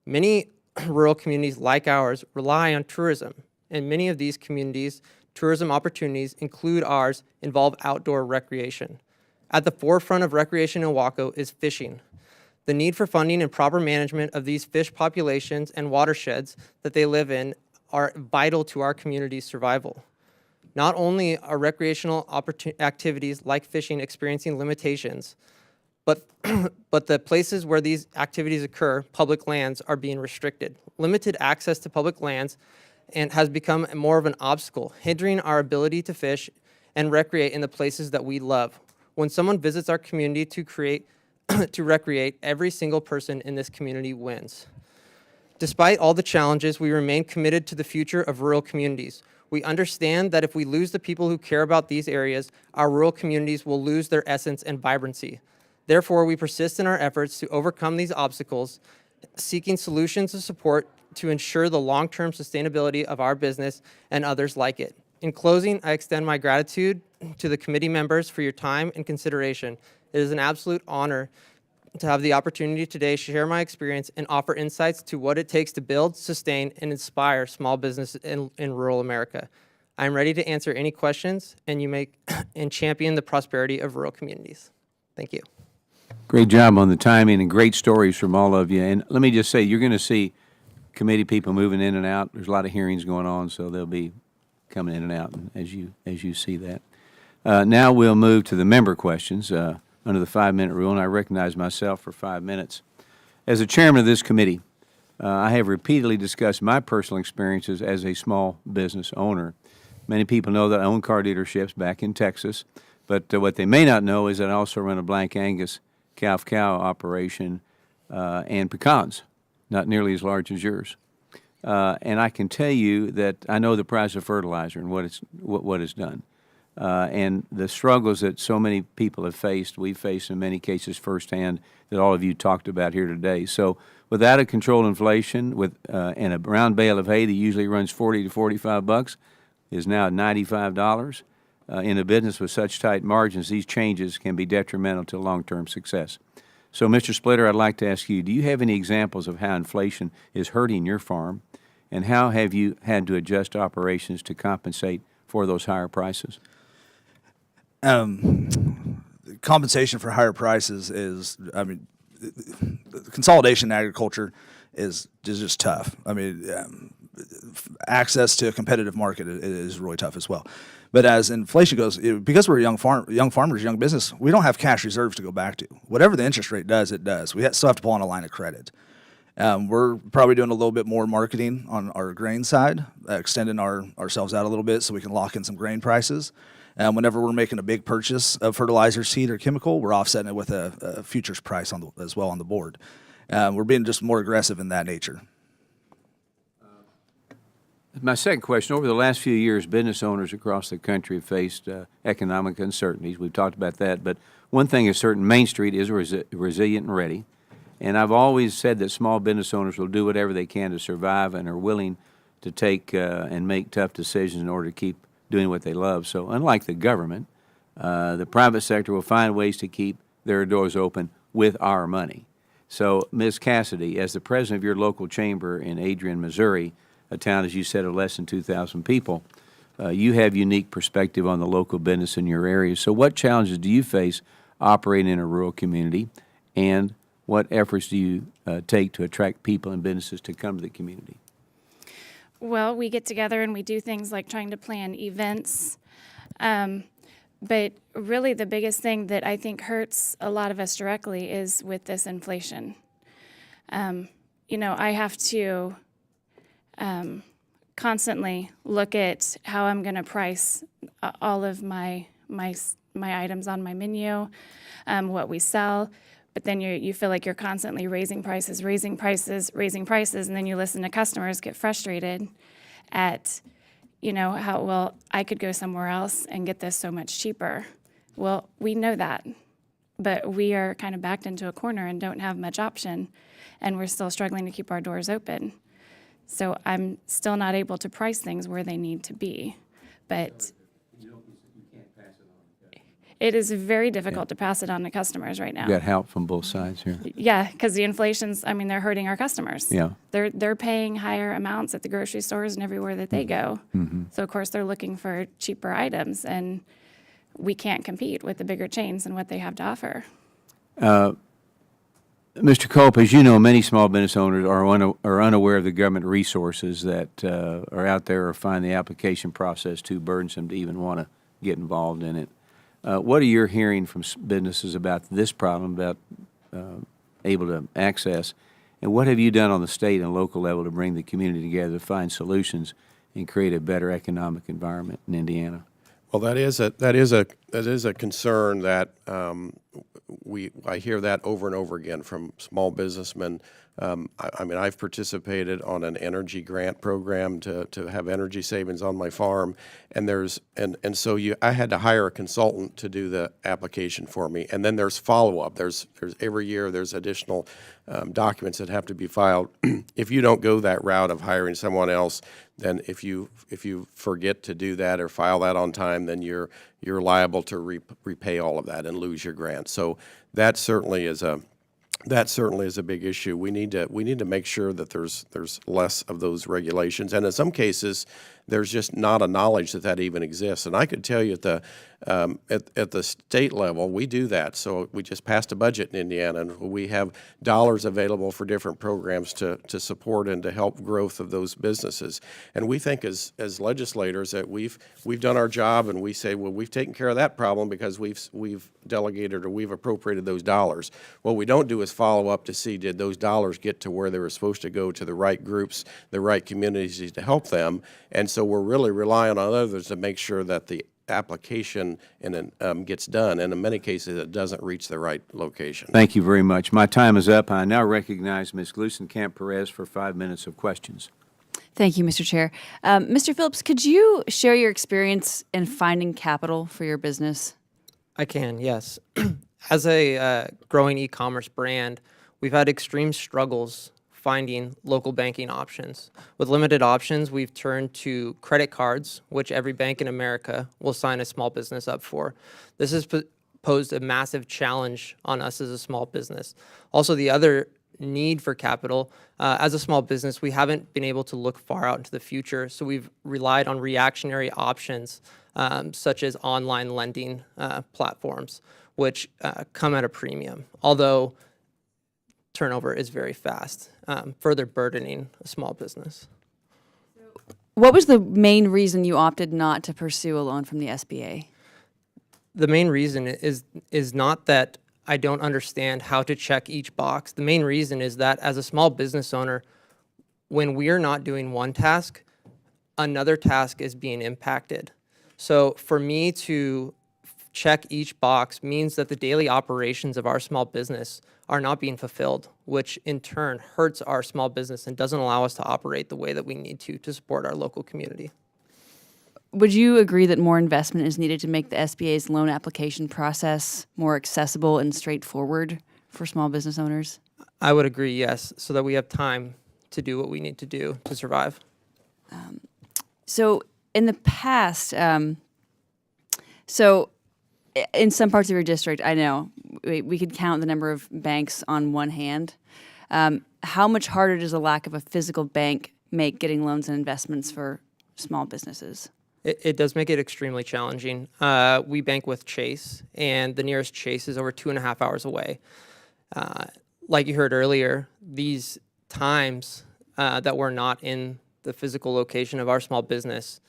Many rural communities like ours rely on tourism. In many of these communities, tourism opportunities include ours involve outdoor recreation. At the forefront of recreation in Owaco is fishing. The need for funding and proper management of these fish populations and watersheds that they live in are vital to our community's survival. Not only are recreational activities like fishing experiencing limitations, but the places where these activities occur, public lands, are being restricted. Limited access to public lands has become more of an obstacle, hindering our ability to fish and recreate in the places that we love. When someone visits our community to recreate, every single person in this community wins. Despite all the challenges, we remain committed to the future of rural communities. We understand that if we lose the people who care about these areas, our rural communities will lose their essence and vibrancy. Therefore, we persist in our efforts to overcome these obstacles, seeking solutions and support to ensure the long-term sustainability of our business and others like it. In closing, I extend my gratitude to the committee members for your time and consideration. It is an absolute honor to have the opportunity today to share my experience and offer insights to what it takes to build, sustain, and inspire small business in rural America. I'm ready to answer any questions and champion the prosperity of rural communities. Thank you. Great job on the timing and great stories from all of you. And let me just say, you're going to see committee people moving in and out. There's a lot of hearings going on, so they'll be coming in and out as you see that. Now we'll move to the member questions under the 5-minute rule, and I recognize myself for 5 minutes. As the chairman of this committee, I have repeatedly discussed my personal experiences as a small business owner. Many people know that I own car dealerships back in Texas, but what they may not know is that I also run a Blank Angus cow operation and pecans, not nearly as large as yours. And I can tell you that I know the price of fertilizer and what it's done. And the struggles that so many people have faced, we've faced in many cases firsthand, that all of you talked about here today. So without a controlled inflation, and a round bale of hay that usually runs $40 to $45 is now $95. In a business with such tight margins, these changes can be detrimental to long-term success. So, Mr. Splitter, I'd like to ask you, do you have any examples of how inflation is hurting your farm, and how have you had to adjust operations to compensate for those higher prices? Compensation for higher prices is, consolidation in agriculture is just tough. Access to a competitive market is really tough as well. But as inflation goes, because we're young farmers, young business, we don't have cash reserves to go back to. Whatever the interest rate does, it does. We still have to pull on a line of credit. We're probably doing a little bit more marketing on our grain side, extending ourselves out a little bit so we can lock in some grain prices. Whenever we're making a big purchase of fertilizer, seed, or chemical, we're offsetting it with a futures price as well on the board. We're being just more aggressive in that nature. My second question, over the last few years, business owners across the country have faced economic uncertainties. We've talked about that, but one thing is certain, Main Street is resilient and ready. And I've always said that small business owners will do whatever they can to survive and are willing to take and make tough decisions in order to keep doing what they love. So unlike the government, the private sector will find ways to keep their doors open with our money. So, Ms. Cassidy, as the president of your local chamber in Adrian, Missouri, a town, as you said, of less than 2,000 people, you have unique perspective on the local business in your area. So what challenges do you face operating in a rural community, and what efforts do you take to attract people and businesses to come to the community? Well, we get together and we do things like trying to plan events. But really the biggest thing that I think hurts a lot of us directly is with this inflation. I have to constantly look at how I'm going to price all of my items on my menu, what we sell. But then you feel like you're constantly raising prices, and then you listen to customers get frustrated at, how, well, I could go somewhere else and get this so much cheaper. Well, we know that, but we are kind of backed into a corner and don't have much option, and we're still struggling to keep our doors open. So I'm still not able to price things where they need to be. But it is very difficult to pass it on to customers right now. You got help from both sides here. Yeah, because the inflation's, they're hurting our customers. Yeah. They're paying higher amounts at the grocery stores and everywhere that they go. Mm-hmm. So, of course, they're looking for cheaper items, and we can't compete with the bigger chains and what they have to offer. Mr. Culp, as you know, many small business owners are unaware of the government resources that are out there, or find the application process too burdensome to even want to get involved in it. What are you hearing from businesses about this problem, about able to access, and what have you done on the state and local level to bring the community together to find solutions and create a better economic environment in Indiana? Well, that is a concern that I hear that over and over again from small businessmen. I've participated on an energy grant program to have energy savings on my farm, and so I had to hire a consultant to do the application for me, and then there's follow-up. There's every year there's additional documents that have to be filed. If you don't go that route of hiring someone else, then if you forget to do that or file that on time, then you're liable to repay all of that and lose your grant. So that certainly is a big issue. We need to make sure that there's less of those regulations, and in some cases, there's just not a knowledge that even exists. And I could tell you at the state level, we do that. So we just passed a budget in Indiana, and we have dollars available for different programs to support and to help growth of those businesses. And we think as legislators that we've done our job, and we say, well, we've taken care of that problem because we've delegated or we've appropriated those dollars. What we don't do is follow up to see, did those dollars get to where they were supposed to go, to the right groups, the right communities to help them. And so we're really relying on others to make sure that the application gets done, and in many cases it doesn't reach the right location. Thank you very much. My time is up. I now recognize Ms. Glusenkamp-Perez for 5 minutes of questions. Thank you, Mr. Chair. Mr. Phillips, could you share your experience in finding capital for your business? I can, yes. As a growing e-commerce brand, we've had extreme struggles finding local banking options. With limited options, we've turned to credit cards, which every bank in America will sign a small business up for. This has posed a massive challenge on us as a small business. Also, the other need for capital, as a small business, we haven't been able to look far out into the future, so we've relied on reactionary options such as online lending platforms, which come at a premium, although turnover is very fast, further burdening a small business. What was the main reason you opted not to pursue a loan from the SBA? The main reason is not that I don't understand how to check each box. The main reason is that as a small business owner, when we're not doing one task, another task is being impacted. So for me to check each box means that the daily operations of our small business are not being fulfilled, which in turn hurts our small business and doesn't allow us to operate the way that we need to support our local community. Would you agree that more investment is needed to make the SBA's loan application process more accessible and straightforward for small business owners? I would agree, yes, so that we have time to do what we need to do to survive. So in the past, in some parts of your district, I know we could count the number of banks on one hand. How much harder does a lack of a physical bank make getting loans and investments for small businesses? It does make it extremely challenging. We bank with Chase, and the nearest Chase is over 2.5 hours away. Like you heard earlier, these times that we're not in the physical location of our small business,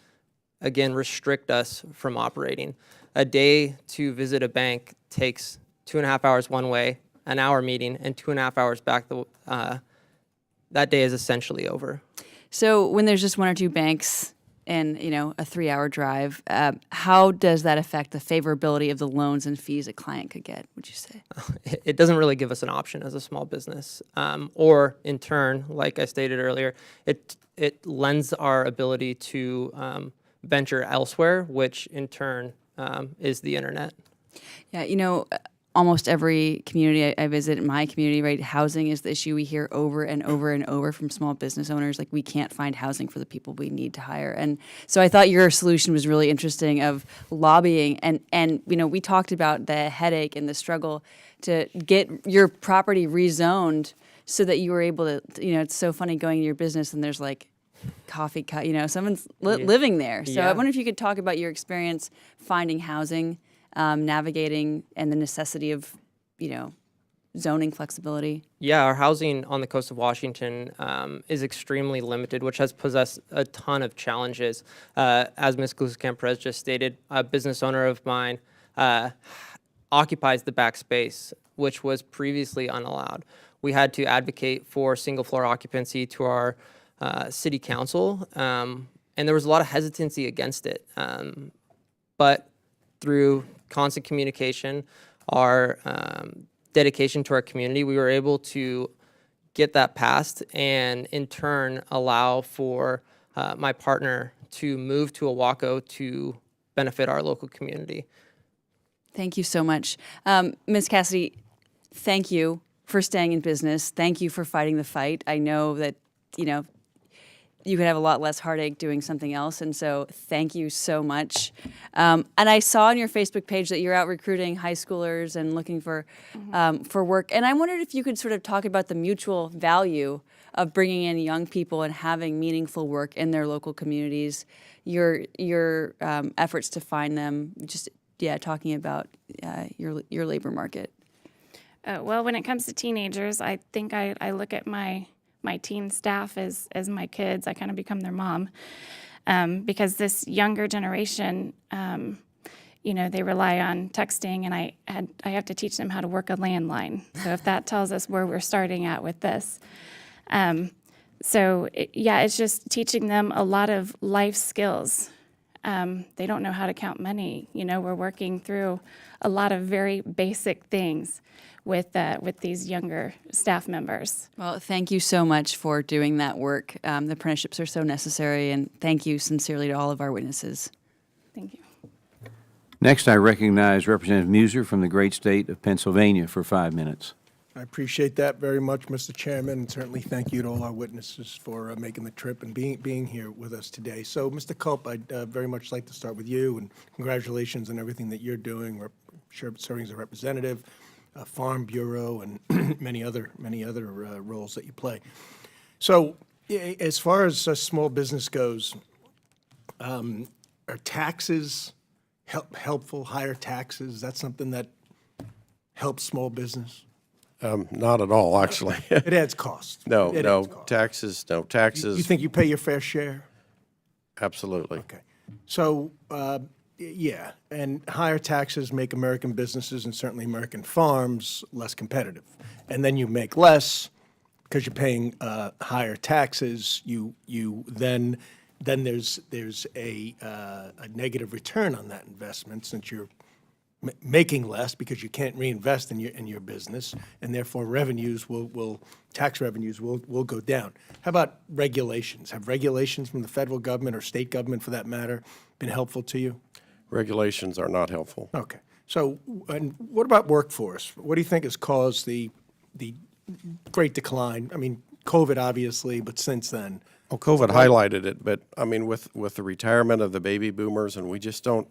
again, restrict us from operating. A day to visit a bank takes 2.5 hours one way, an hour meeting, and 2.5 hours back. That day is essentially over. So when there's just one or two banks and, you know, a 3-hour drive, how does that affect the favorability of the loans and fees a client could get, would you say? It doesn't really give us an option as a small business. Or in turn, like I stated earlier, it lends our ability to venture elsewhere, which in turn is the internet. Yeah, you know, almost every community I visit, in my community, right, housing is the issue we hear over and over and over from small business owners. Like, we can't find housing for the people we need to hire. And so I thought your solution was really interesting of lobbying. And you know, we talked about the headache and the struggle to get your property rezoned so that you were able to, you know, it's so funny going to your business and there's like coffee cut, you know, someone's living there. So I wonder if you could talk about your experience finding housing, navigating, and the necessity of, you know, zoning flexibility. Yeah, our housing on the coast of Washington is extremely limited, which has possessed a ton of challenges. As Ms. Gluskamp-Perez just stated, a business owner of mine occupies the back space, which was previously unallowed. We had to advocate for single floor occupancy to our city council, and there was a lot of hesitancy against it. But through constant communication, our dedication to our community, we were able to get that passed and in turn allow for my partner to move to Owaco to benefit our local community. Thank you so much. Ms. Cassidy, thank you for staying in business. Thank you for fighting the fight. I know that, you know, you could have a lot less heartache doing something else. And so thank you so much. And I saw on your Facebook page that you're out recruiting high schoolers and looking for work. And I wondered if you could sort of talk about the mutual value of bringing in young people and having meaningful work in their local communities, your efforts to find them, just, talking about your labor market. Well, when it comes to teenagers, I think I look at my teen staff as my kids. I kind of become their mom because this younger generation, you know, they rely on texting, and I have to teach them how to work a landline. So if that tells us where we're starting at with this. It's just teaching them a lot of life skills. They don't know how to count money. You know, we're working through a lot of very basic things with these younger staff members. Well, thank you so much for doing that work. The apprenticeships are so necessary, and thank you sincerely to all of our witnesses. Thank you. Next, I recognize Representative Muser from the great state of Pennsylvania for 5 minutes. I appreciate that very much, Mr. Chairman, and certainly thank you to all our witnesses for making the trip and being here with us today. So, Mr. Culp, I'd very much like to start with you, and congratulations on everything that you're doing, serving as a representative, Farm Bureau, and many other roles that you play. So, as far as small business goes, are taxes helpful? Higher taxes? Is that something that helps small business? Not at all, actually. It adds cost. No, It adds cost. taxes. You think you pay your fair share? Absolutely. Okay. So, yeah, and higher taxes make American businesses and certainly American farms less competitive. And then you make less because you're paying higher taxes. Then there's a negative return on that investment since you're making less because you can't reinvest in your business, and therefore tax revenues will go down. How about regulations? Have regulations from the federal government or state government, for that matter, been helpful to you? Regulations are not helpful. Okay. So, and what about workforce? What do you think has caused the great decline? I mean, COVID obviously, but since then. Well, COVID highlighted it, but I mean, with the retirement of the baby boomers, and we don't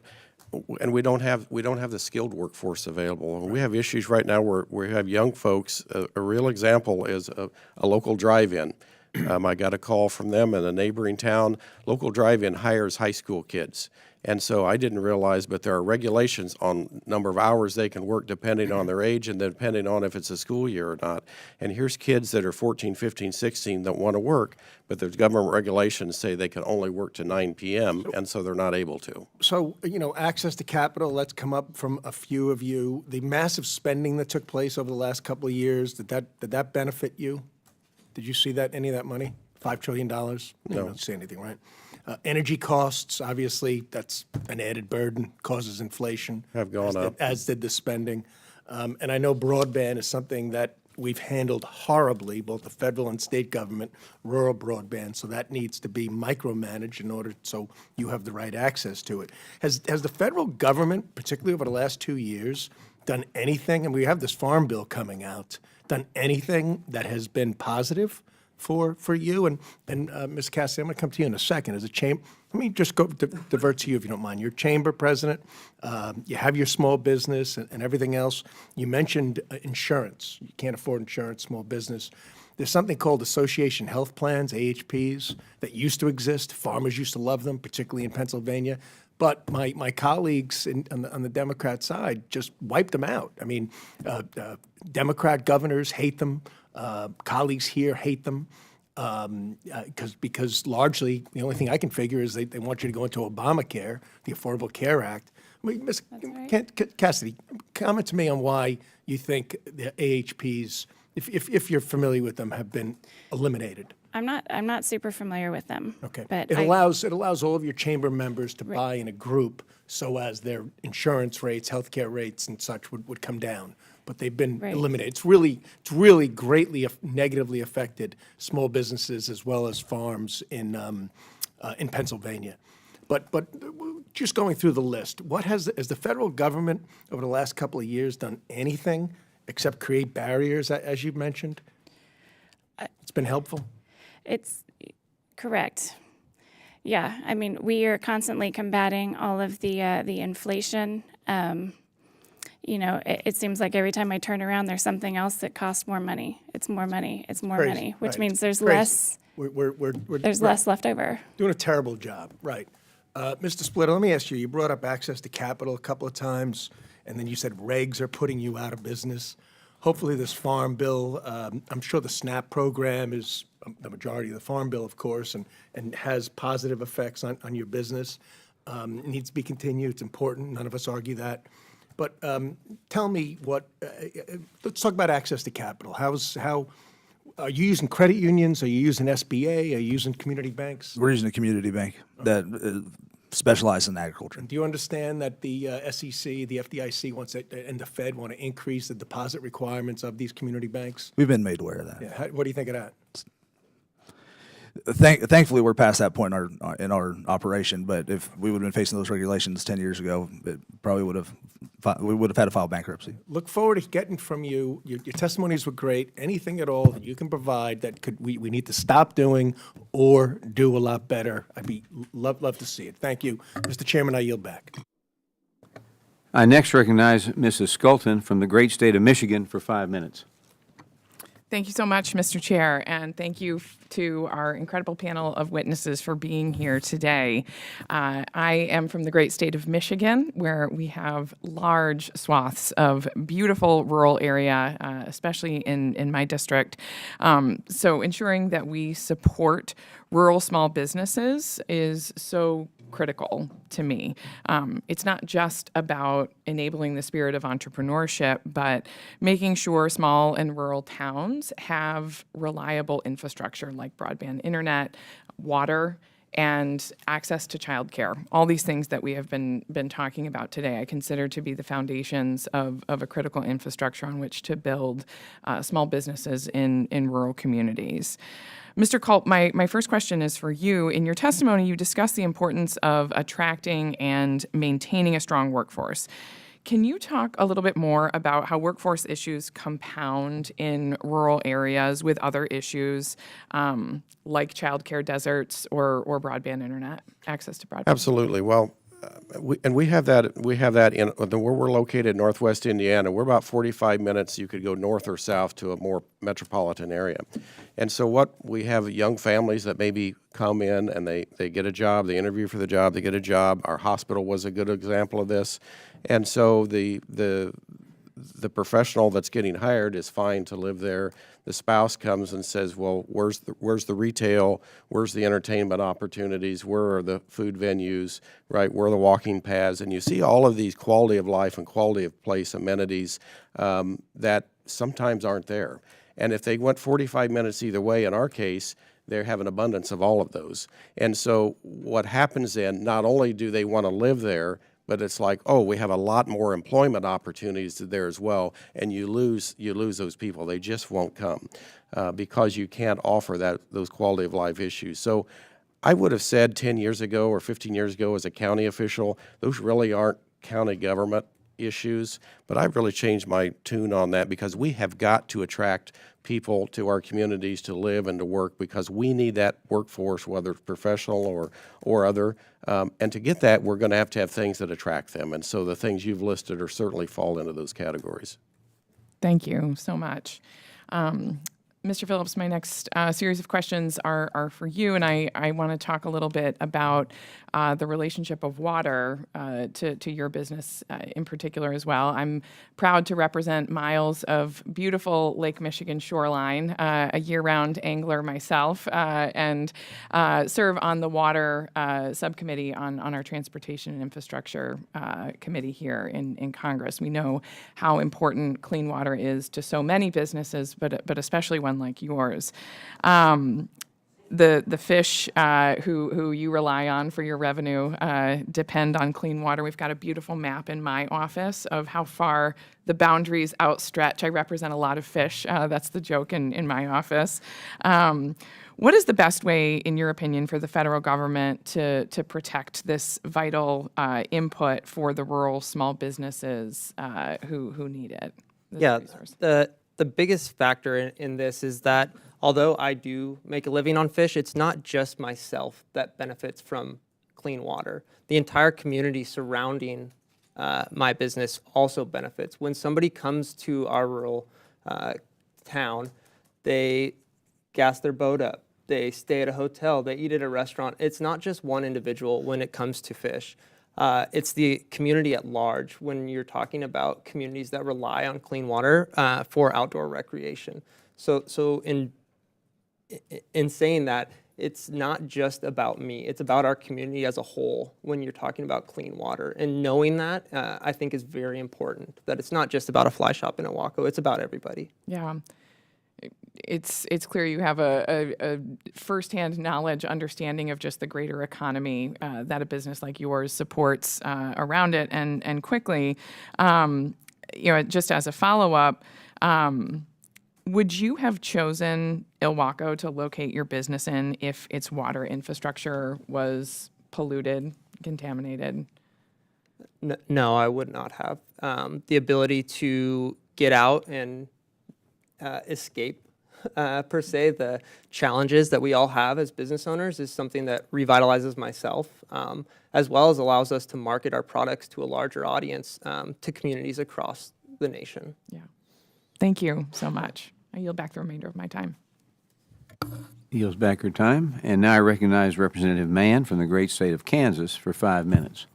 have the skilled workforce available. And we have issues right now where we have young folks. A real example is a local drive-in. I got a call from them in a neighboring town. Local drive-in hires high school kids. And so I didn't realize, but there are regulations on number of hours they can work depending on their age and depending on if it's a school year or not. And here's kids that are 14, 15, 16 that want to work, but there's government regulations say they can only work to 9 p.m., and so they're not able to. So, access to capital, let's come up from a few of you. The massive spending that took place over the last couple of years, did that benefit you? Did you see any of that money? $5 trillion? No. You don't see anything, right? Energy costs, obviously, that's an added burden, causes inflation. Have gone up. As did the spending. And I know broadband is something that we've handled horribly, both the federal and state government, rural broadband, so that needs to be micromanaged in order so you have the right access to it. Has the federal government, particularly over the last 2 years, done anything, and we have this farm bill coming out, done anything that has been positive for you? And Ms. Cassidy, I'm going to come to you in a second. As a chamber, let me just divert to you if you don't mind. You're chamber president. You have your small business and everything else. You mentioned insurance. You can't afford insurance, small business. There's something called association health plans, AHPs, that used to exist. Farmers used to love them, particularly in Pennsylvania. But my colleagues on the Democrat side just wiped them out. I mean, Democrat governors hate them. Colleagues here hate them because largely the only thing I can figure is they want you to go into Obamacare, the Affordable Care Act. I mean, Ms. Cassidy, comment to me on why you think the AHPs, if you're familiar with them, have been eliminated. I'm not super familiar with them. Okay. But it allows all of your chamber members to buy in a group so as their insurance rates, healthcare rates and such would come down. But they've been eliminated. It's really greatly negatively affected small businesses as well as farms in Pennsylvania. But just going through the list, has the federal government over the last couple of years done anything except create barriers, as you mentioned? It's been helpful. It's correct. Yeah, I mean, we are constantly combating all of the inflation. It seems like every time I turn around, there's something else that costs more money. It's more money. It's more money, which means there's less. There's less left over. Doing a terrible job, right? Mr. Splitter, let me ask you. You brought up access to capital a couple of times, and then you said regs are putting you out of business. Hopefully, this farm bill. I'm sure the SNAP program is the majority of the farm bill, of course, and has positive effects on your business. It needs to be continued. It's important. None of us argue that. But tell me let's talk about access to capital. How are you using credit unions? Are you using SBA? Are you using community banks? We're using a community bank that specializes in agriculture. Do you understand that the SEC, the FDIC and the Fed want to increase the deposit requirements of these community banks? We've been made aware of that. Yeah. What do you think of that? Thankfully, we're past that point in our operation. But if we would have been facing those regulations 10 years ago, it probably we would have had to file bankruptcy. Look forward to getting from you. Your testimonies were great. Anything at all that you can provide that we need to stop doing or do a lot better. I'd love to see it. Thank you, Mr. Chairman. I yield back. I next recognize Mrs. Sculton from the great state of Michigan for 5 minutes. Thank you so much, Mr. Chair, and thank you to our incredible panel of witnesses for being here today. I am from the great state of Michigan, where we have large swaths of beautiful rural area, especially in my district. So ensuring that we support rural small businesses is so critical to me. It's not just about enabling the spirit of entrepreneurship, but making sure small and rural towns have reliable infrastructure like broadband internet, water, and access to childcare. All these things that we have been talking about today, I consider to be the foundations of a critical infrastructure on which to build small businesses in rural communities. Mr. Culp, my first question is for you. In your testimony, you discussed the importance of attracting and maintaining a strong workforce. Can you talk a little bit more about how workforce issues compound in rural areas with other issues like childcare deserts or broadband internet, access to broadband? Absolutely. Well, we have that in where we're located, Northwest Indiana. We're about 45 minutes. You could go north or south to a more metropolitan area. And so what we have young families that maybe come in and they get a job, they interview for the job, they get a job. Our hospital was a good example of this. And so the professional that's getting hired is fine to live there. The spouse comes and says, well, where's the retail? Where's the entertainment opportunities? Where are the food venues, right? Where are the walking paths? And you see all of these quality of life and quality of place amenities that sometimes aren't there. And if they went 45 minutes either way, in our case, they have an abundance of all of those. And so what happens then, not only do they want to live there, but it's like, oh, we have a lot more employment opportunities there as well, and you lose those people. They just won't come because you can't offer those quality of life issues. So I would have said 10 years ago or 15 years ago as a county official, those really aren't county government issues, but I've really changed my tune on that because we have got to attract people to our communities to live and to work because we need that workforce, whether it's professional or other. And to get that, we're going to have things that attract them. And so the things you've listed are certainly fall into those categories. Thank you so much. Mr. Phillips, my next series of questions are for you, and I want to talk a little bit about the relationship of water to your business in particular as well. I'm proud to represent miles of beautiful Lake Michigan shoreline, a year-round angler myself, and serve on the water subcommittee on our Transportation and Infrastructure committee here in Congress. We know how important clean water is to so many businesses, but especially one like yours. The fish who you rely on for your revenue depend on clean water. We've got a beautiful map in my office of how far the boundaries outstretch. I represent a lot of fish. That's the joke in my office. What is the best way, in your opinion, for the federal government to protect this vital input for the rural small businesses who need it? Yeah, the biggest factor in this is that although I do make a living on fish, it's not just myself that benefits from clean water. The entire community surrounding my business also benefits. When somebody comes to our rural town, they gas their boat up, they stay at a hotel, they eat at a restaurant. It's not just one individual when it comes to fish. It's the community at large when you're talking about communities that rely on clean water for outdoor recreation. So in saying that, it's not just about me. It's about our community as a whole when you're talking about clean water. And knowing that, I think is very important, that it's not just about a fly shop in Owaco. It's about everybody. Yeah. It's clear you have a firsthand knowledge, understanding of just the greater economy that a business like yours supports around it, and quickly, just as a follow-up, would you have chosen Ilwaco to locate your business in if its water infrastructure was polluted, contaminated? No, I would not have. The ability to get out and escape per se, the challenges that we all have as business owners is something that revitalizes myself, as well as allows us to market our products to a larger audience, to communities across the nation. Yeah. Thank you so much. I yield back the remainder of my time. Yields back her time. And now I recognize Representative Mann from the great state of Kansas for 5 minutes.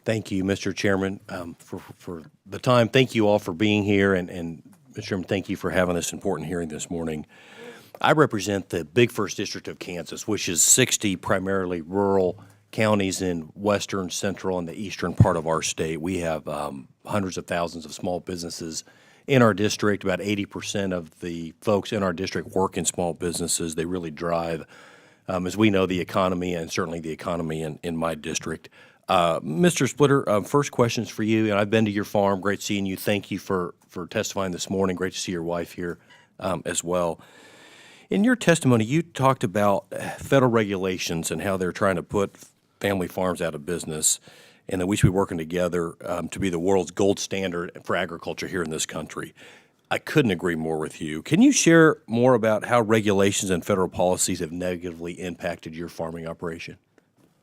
Thank you, Mr. Chairman, for the time. Thank you all for being here, and Mr. Chairman, thank you for having this important hearing this morning. I represent the Big First District of Kansas, which is 60 primarily rural counties in western, central, and the eastern part of our state. We have hundreds of thousands of small businesses in our district. About 80% of the folks in our district work in small businesses. They really drive, as we know, the economy, and certainly the economy in my district. Mr. Splitter, first question's for you, and I've been to your farm. Great seeing you. Thank you for testifying this morning. Great to see your wife here as well. In your testimony, you talked about federal regulations and how they're trying to put family farms out of business, and that we should be working together to be the world's gold standard for agriculture here in this country. I couldn't agree more with you. Can you share more about how regulations and federal policies have negatively impacted your farming operation?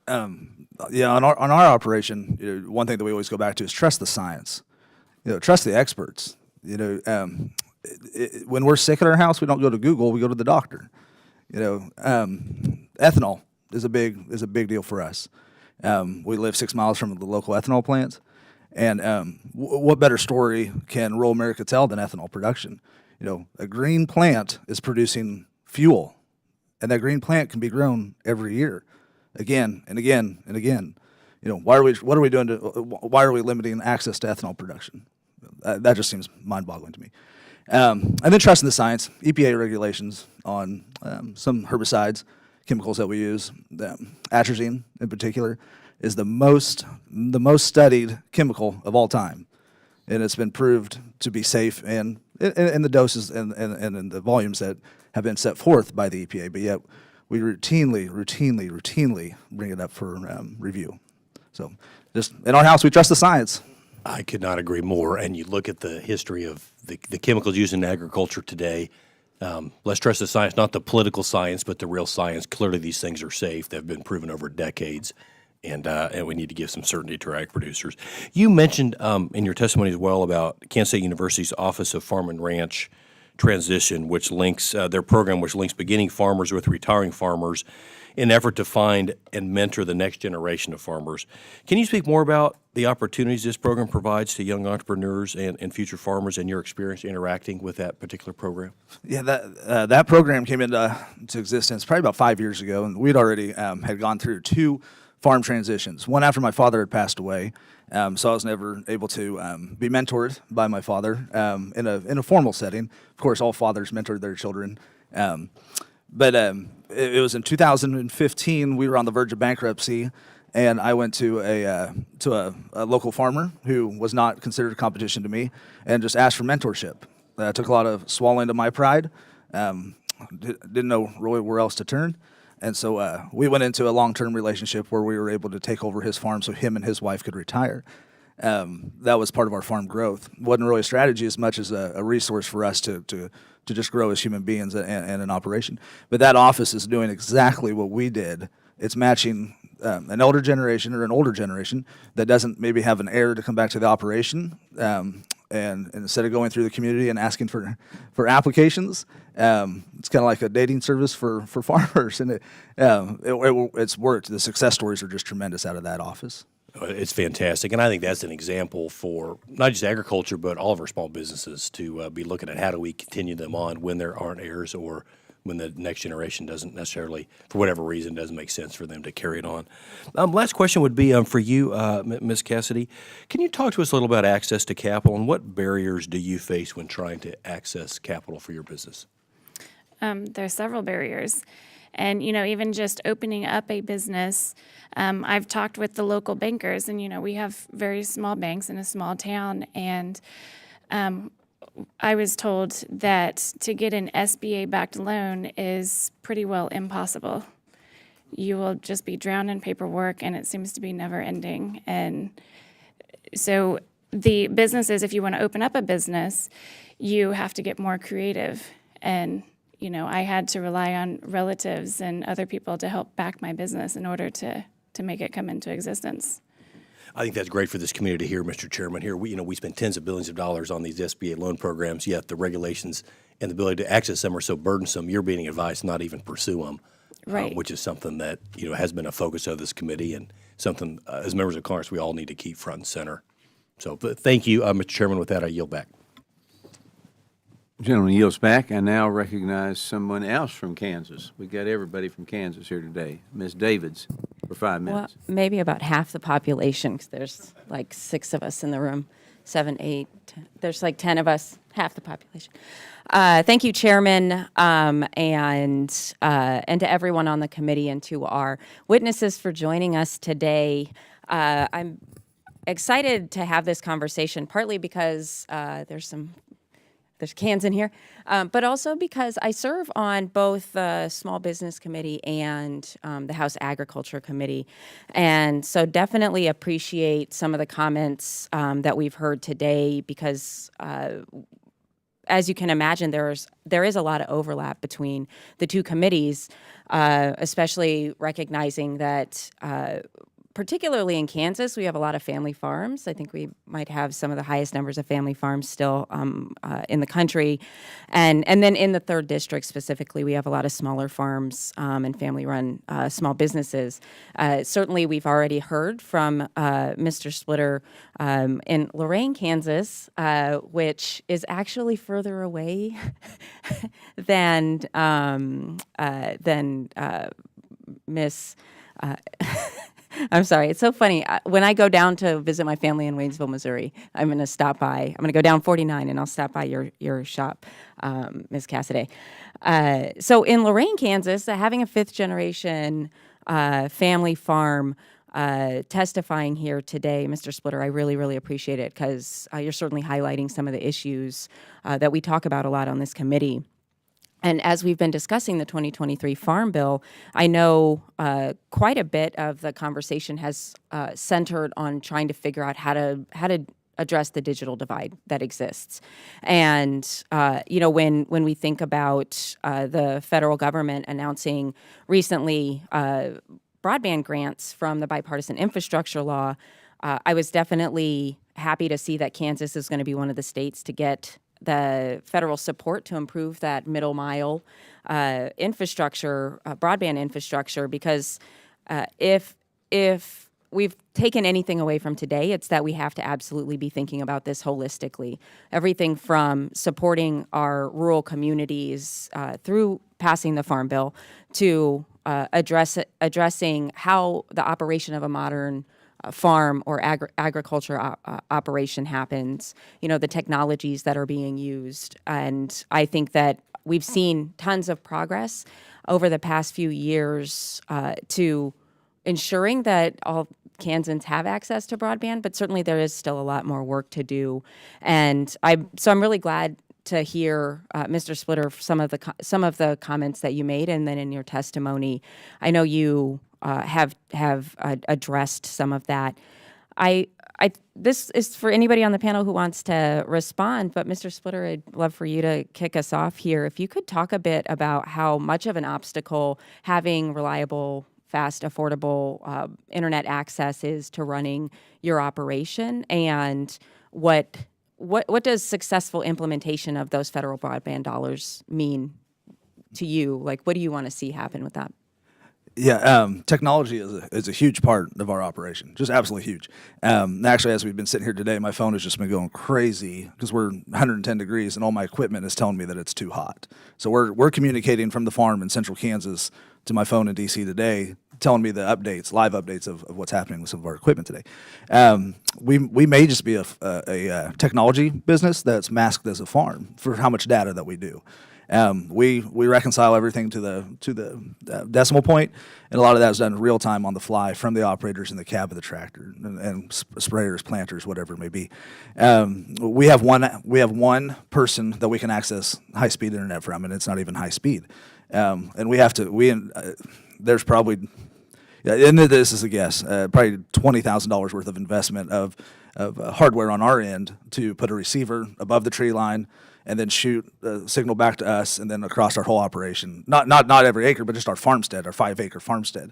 Yeah, on our operation, one thing that we always go back to is trust the science. Trust the experts. When we're sick at our house, we don't go to Google, we go to the doctor. Ethanol is a big deal for us. We live 6 miles from the local ethanol plants, and what better story can rural America tell than ethanol production? A green plant is producing fuel, and that green plant can be grown every year, again and again and again. Why are we limiting access to ethanol production? That just seems mind-boggling to me. And then trusting the science, EPA regulations on some herbicides, chemicals that we use. Atrazine, in particular, is the most studied chemical of all time, and it's been proved to be safe in the doses and in the volumes that have been set forth by the EPA. But yet, we routinely bring it up for review. So, just in our house, we trust the science. I could not agree more. And you look at the history of the chemicals used in agriculture today. Let's trust the science, not the political science, but the real science. Clearly, these things are safe. They've been proven over decades, and we need to give some certainty to our ag producers. You mentioned in your testimony as well about Kansas State University's Office of Farm and Ranch Transition, which links their program, which links beginning farmers with retiring farmers in an effort to find and mentor the next generation of farmers. Can you speak more about the opportunities this program provides to young entrepreneurs and future farmers and your experience interacting with that particular program? Yeah, that program came into existence probably about 5 years ago, and we'd already had gone through 2 farm transitions, one after my father had passed away. So I was never able to be mentored by my father in a formal setting. Of course, all fathers mentored their children. But it was in 2015, we were on the verge of bankruptcy, and I went to a local farmer who was not considered a competition to me and just asked for mentorship. Took a lot of swallowing to my pride. Didn't know really where else to turn. And so we went into a long-term relationship where we were able to take over his farm so him and his wife could retire. That was part of our farm growth. Wasn't really a strategy as much as a resource for us to just grow as human beings and an operation. But that office is doing exactly what we did. It's matching an elder generation or an older generation that doesn't maybe have an heir to come back to the operation. And instead of going through the community and asking for applications, it's kind of like a dating service for farmers, and it's worked. The success stories are just tremendous out of that office. It's fantastic, and I think that's an example for not just agriculture, but all of our small businesses to be looking at how do we continue them on when there aren't heirs or when the next generation doesn't necessarily, for whatever reason, doesn't make sense for them to carry it on. Last question would be for you, Ms. Cassidy. Can you talk to us a little about access to capital, and what barriers do you face when trying to access capital for your business? There are several barriers. And, even just opening up a business, I've talked with the local bankers, and, we have very small banks in a small town, and I was told that to get an SBA-backed loan is pretty well impossible. You will just be drowned in paperwork, and it seems to be never-ending. And so the businesses, if you want to open up a business, you have to get more creative. And, I had to rely on relatives and other people to help back my business in order to make it come into existence. I think that's great for this community to hear, Mr. Chairman. Here, we spend tens of billions of dollars on these SBA loan programs, yet the regulations and the ability to access them are so burdensome. You're being advised not even pursue them, right. Which is something that has been a focus of this committee and something as members of Congress we all need to keep front and center. So, but thank you, Mr. Chairman. With that, I yield back. Gentleman yields back. I now recognize someone else from Kansas. We got everybody from Kansas here today. Ms. Davids for 5 minutes. Well, maybe about half the population, because there's like 6 of us in the room, 7, 8. There's like 10 of us, half the population. Thank you, Chairman, and to everyone on the committee and to our witnesses for joining us today. I'm excited to have this conversation, partly because there's cans in here, but also because I serve on both the Small Business Committee and the House Agriculture Committee. And so definitely appreciate some of the comments that we've heard today, because as you can imagine, there is a lot of overlap between the two committees, especially recognizing that particularly in Kansas, we have a lot of family farms. I think we might have some of the highest numbers of family farms still in the country. And then in the 3rd District specifically, we have a lot of smaller farms and family-run small businesses. Certainly, we've already heard from Mr. Splitter in Lorain, Kansas, which is actually further away than Miss... I'm sorry. It's so funny. When I go down to visit my family in Waynesville, Missouri, I'm going to stop by. I'm going to go down 49, and I'll stop by your shop, Ms. Cassidy. So in Lorain, Kansas, having a 5th-generation family farm testifying here today, Mr. Splitter, I really, really appreciate it because you're certainly highlighting some of the issues that we talk about a lot on this committee. And as we've been discussing the 2023 Farm Bill, I know quite a bit of the conversation has centered on trying to figure out how to address the digital divide that exists. And when we think about the federal government announcing recently broadband grants from the bipartisan infrastructure law, I was definitely happy to see that Kansas is going to be one of the states to get the federal support to improve that middle mile infrastructure, broadband infrastructure, because if we've taken anything away from today, it's that we have to absolutely be thinking about this holistically. Everything from supporting our rural communities through passing the Farm Bill to addressing how the operation of a modern farm or agriculture operation happens, the technologies that are being used. And I think that we've seen tons of progress over the past few years to ensuring that all Kansans have access to broadband, but certainly there is still a lot more work to do. And I'm really glad to hear, Mr. Splitter, some of the comments that you made, and then in your testimony, I know you have addressed some of that. This is for anybody on the panel who wants to respond, but Mr. Splitter, I'd love for you to kick us off here. If you could talk a bit about how much of an obstacle having reliable, fast, affordable internet access is to running your operation, and what does successful implementation of those federal broadband dollars mean to you? Like, what do you want to see happen with that? Yeah, technology is a huge part of our operation, just absolutely huge. Actually, as we've been sitting here today, my phone has just been going crazy because we're 110 degrees and all my equipment is telling me that it's too hot. So we're communicating from the farm in central Kansas to my phone in D.C. today, telling me the updates, live updates of what's happening with some of our equipment today. We may just be a technology business that's masked as a farm for how much data that we do. We reconcile everything to the decimal point, and a lot of that is done in real time on the fly from the operators in the cab of the tractor and sprayers, planters, whatever it may be. We have one person that we can access high speed internet from, and it's not even high speed. And we have to there's probably, and this is a guess, probably $20,000 worth of investment of hardware on our end to put a receiver above the tree line and then shoot the signal back to us and then across our whole operation. Not every acre, but just our farmstead, our 5-acre farmstead.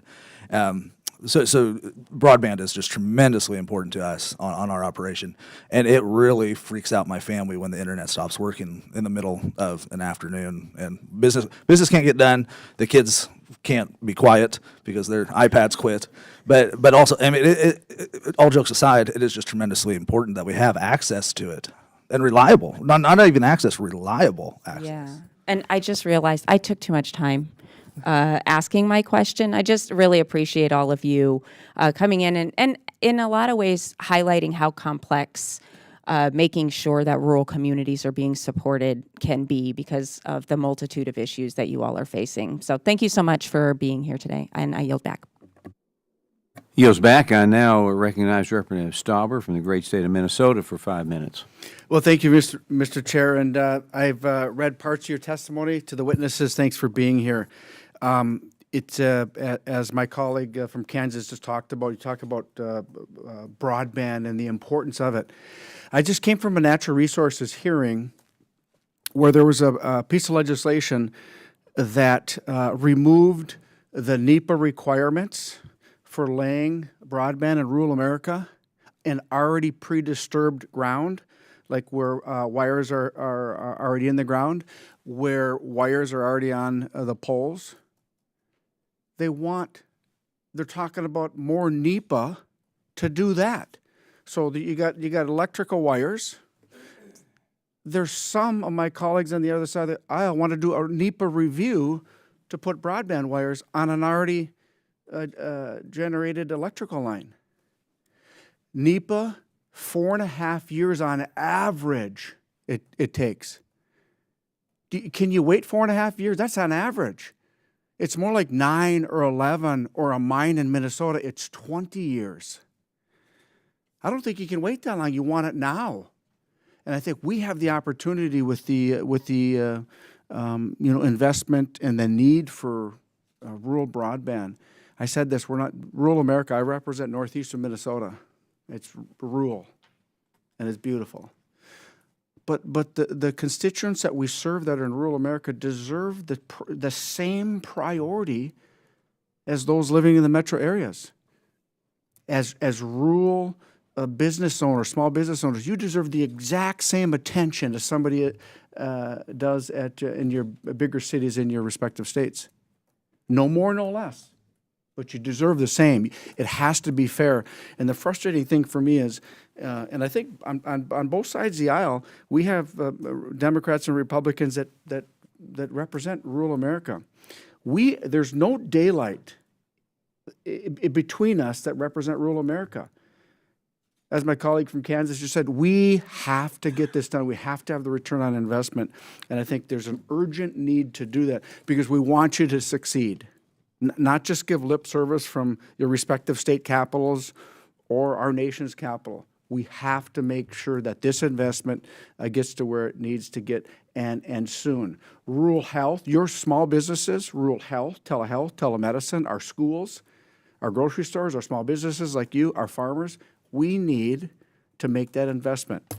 So broadband is just tremendously important to us on our operation. And it really freaks out my family when the internet stops working in the middle of an afternoon and business can't get done. The kids can't be quiet because their iPads quit. But also, I mean, all jokes aside, it is just tremendously important that we have access to it. And reliable, not even access, reliable access. Yeah, and I just realized I took too much time asking my question. I just really appreciate all of you coming in and in a lot of ways highlighting how complex making sure that rural communities are being supported can be because of the multitude of issues that you all are facing. So thank you so much for being here today, and I yield back. Yields back. I now recognize Representative Stauber from the great state of Minnesota for 5 minutes. Well, thank you, Mr. Chair, and I've read parts of your testimony. To the witnesses, thanks for being here. It's as my colleague from Kansas just talked about. You talk about broadband and the importance of it. I just came from a natural resources hearing where there was a piece of legislation that removed the NEPA requirements for laying broadband in rural America in already pre-disturbed ground, like where wires are already in the ground, where wires are already on the poles. They're talking about more NEPA to do that. So you got electrical wires. There's some of my colleagues on the other side of the aisle want to do a NEPA review to put broadband wires on an already generated electrical line. NEPA, 4.5 years on average it takes. Can you wait 4.5 years? That's on average. It's more like 9 or 11, or a mine in Minnesota, it's 20 years. I don't think you can wait that long. You want it now. And I think we have the opportunity with the investment and the need for rural broadband. I said this, we're not rural America. I represent northeastern Minnesota. It's rural, and it's beautiful. But the constituents that we serve that are in rural America deserve the same priority as those living in the metro areas. As rural business owners, small business owners, you deserve the exact same attention as somebody does in your bigger cities in your respective states. No more, no less. But you deserve the same. It has to be fair. And the frustrating thing for me is, and I think on both sides of the aisle, we have Democrats and Republicans that represent rural America. There's no daylight between us that represent rural America. As my colleague from Kansas just said, we have to get this done. We have to have the return on investment. And I think there's an urgent need to do that because we want you to succeed. Not just give lip service from your respective state capitals or our nation's capital. We have to make sure that this investment gets to where it needs to get, and soon. Rural health, your small businesses, rural health, telehealth, telemedicine, our schools, our grocery stores, our small businesses like you, our farmers, we need to make that investment.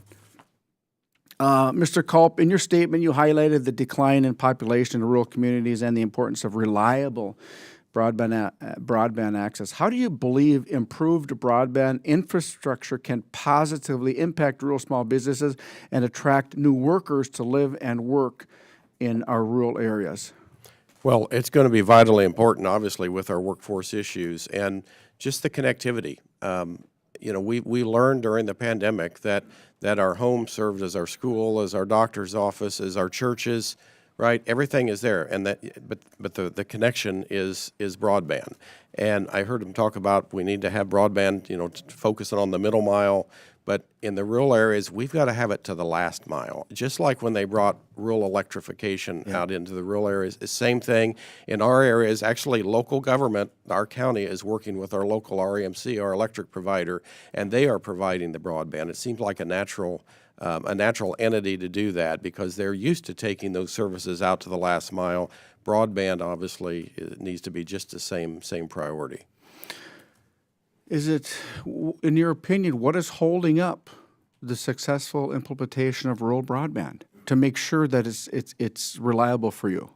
Mr. Culp, in your statement, you highlighted the decline in population in rural communities and the importance of reliable broadband access. How do you believe improved broadband infrastructure can positively impact rural small businesses and attract new workers to live and work in our rural areas? Well, it's going to be vitally important, obviously, with our workforce issues and just the connectivity. We learned during the pandemic that our home served as our school, as our doctor's office, as our churches, right? Everything is there, and but the connection is broadband. And I heard him talk about we need to have broadband, focusing on the middle mile. But in the rural areas, we've got to have it to the last mile. Just like when they brought rural electrification out into the rural areas, the same thing. In our areas, actually local government, our county is working with our local REMC, our electric provider, and they are providing the broadband. It seems like a natural entity to do that because they're used to taking those services out to the last mile. Broadband, obviously, needs to be just the same priority. Is it, in your opinion, what is holding up the successful implementation of rural broadband to make sure that it's reliable for you?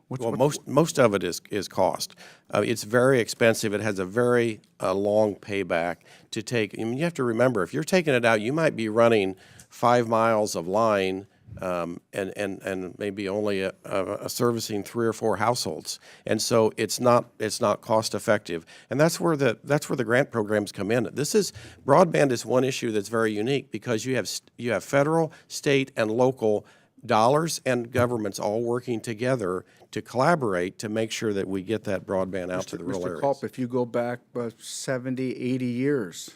Most of it is cost. It's very expensive. It has a very long payback to take. I mean, you have to remember, if you're taking it out, you might be running 5 miles of line and maybe only a servicing 3 or 4 households, and so it's not cost effective, and that's where the grant programs come in. Broadband is one issue that's very unique because you have federal, state, and local dollars and governments all working together to collaborate to make sure that we get that broadband out to the rural areas. Mr. Culp, if you go back 70, 80 years,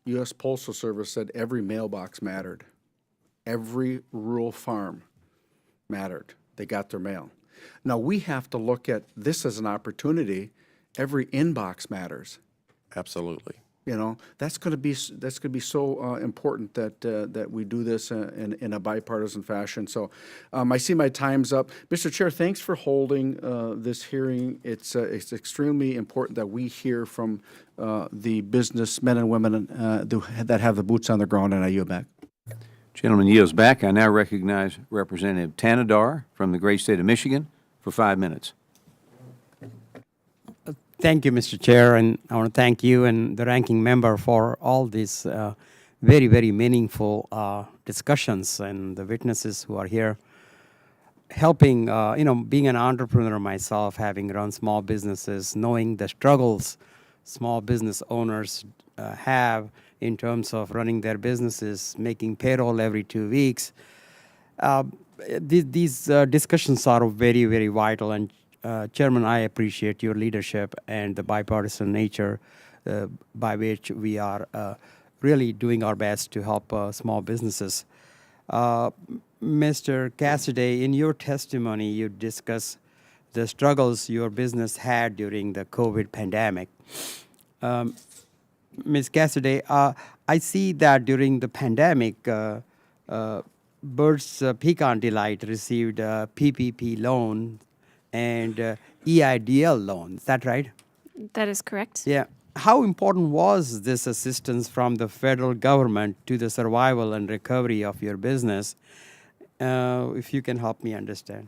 U.S. Postal Service said every mailbox mattered. Every rural farm mattered. They got their mail. Now we have to look at this as an opportunity. Every inbox matters. Absolutely. That's going to be so important that we do this in a bipartisan fashion. So I see my time's up. Mr. Chair, thanks for holding this hearing. It's extremely important that we hear from the businessmen and women that have the boots on the ground, and I yield back. Gentleman yields back. I now recognize Representative Tanadar from the great state of Michigan for 5 minutes. Thank you, Mr. Chair, and I want to thank you and the ranking member for all these very, very meaningful discussions and the witnesses who are here helping, being an entrepreneur myself, having run small businesses, knowing the struggles small business owners have in terms of running their businesses, making payroll every 2 weeks. These discussions are very, very vital. And Chairman, I appreciate your leadership and the bipartisan nature by which we are really doing our best to help small businesses. Mr. Cassidy, in your testimony, you discuss the struggles your business had during the COVID pandemic. Ms. Cassidy, I see that during the pandemic, Bird's Pecan Delight received a PPP loan and EIDL loan. Is that right? That is correct. Yeah. How important was this assistance from the federal government to the survival and recovery of your business? If you can help me understand.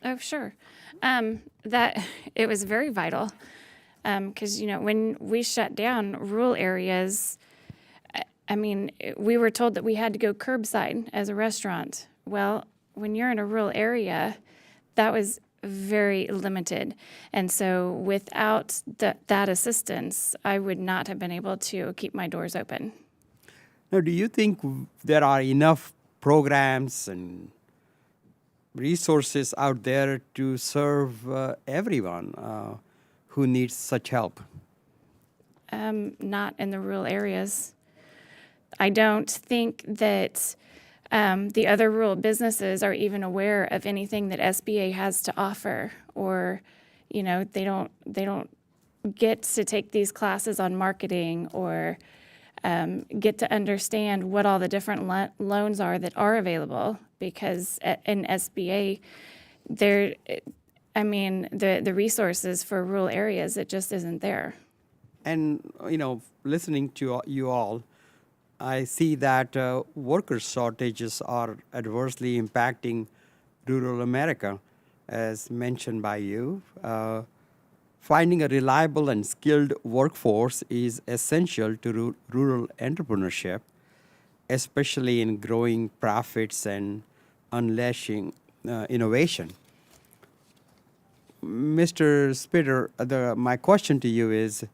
Oh, sure. That it was very vital because, when we shut down rural areas, we were told that we had to go curbside as a restaurant. Well, when you're in a rural area, that was very limited. And so without that assistance, I would not have been able to keep my doors open. Now, do you think there are enough programs and resources out there to serve everyone who needs such help? Not in the rural areas. I don't think that the other rural businesses are even aware of anything that SBA has to offer, or, they don't get to take these classes on marketing or get to understand what all the different loans are that are available, because in SBA, the resources for rural areas, it just isn't there. And, listening to you all, I see that worker shortages are adversely impacting rural America, as mentioned by you. Finding a reliable and skilled workforce is essential to rural entrepreneurship, especially in growing profits and unleashing innovation. Mr. Spitter, my question to you is,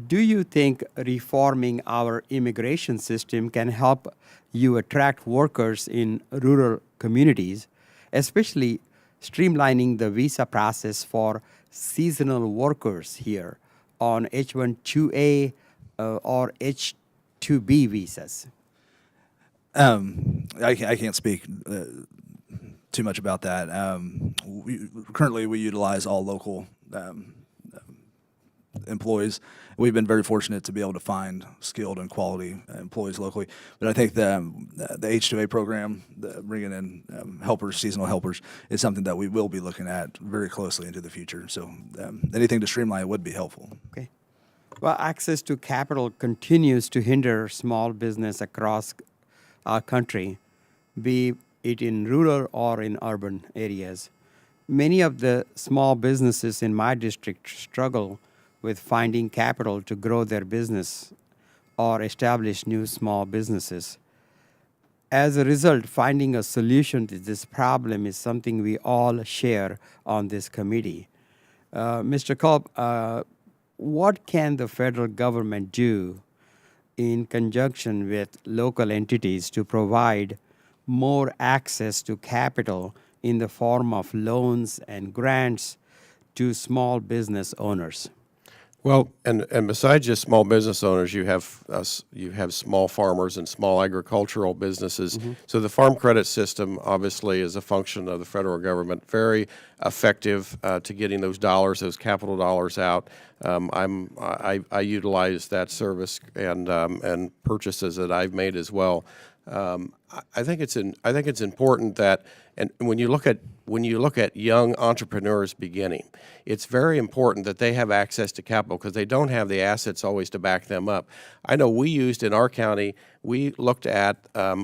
do you think reforming our immigration system can help you attract workers in rural communities, especially streamlining the visa process for seasonal workers here on H-1B or H-2B visas? I can't speak too much about that. Currently, we utilize all local employees. We've been very fortunate to be able to find skilled and quality employees locally. But I think the H-2A program, bringing in helpers, seasonal helpers, is something that we will be looking at very closely into the future. So anything to streamline it would be helpful. Okay. Well, access to capital continues to hinder small business across our country, be it in rural or in urban areas. Many of the small businesses in my district struggle with finding capital to grow their business or establish new small businesses. As a result, finding a solution to this problem is something we all share on this committee. Mr. Culp, what can the federal government do in conjunction with local entities to provide more access to capital in the form of loans and grants to small business owners? Well, and besides just small business owners, you have small farmers and small agricultural businesses. Mm-hmm. So the Farm Credit System obviously is a function of the federal government, very effective to getting those dollars, those capital dollars out. I utilize that service and purchases that I've made as well. I think it's important that, and when you look at when you look at young entrepreneurs beginning, it's very important that they have access to capital because they don't have the assets always to back them up. I know we used in our county, we looked at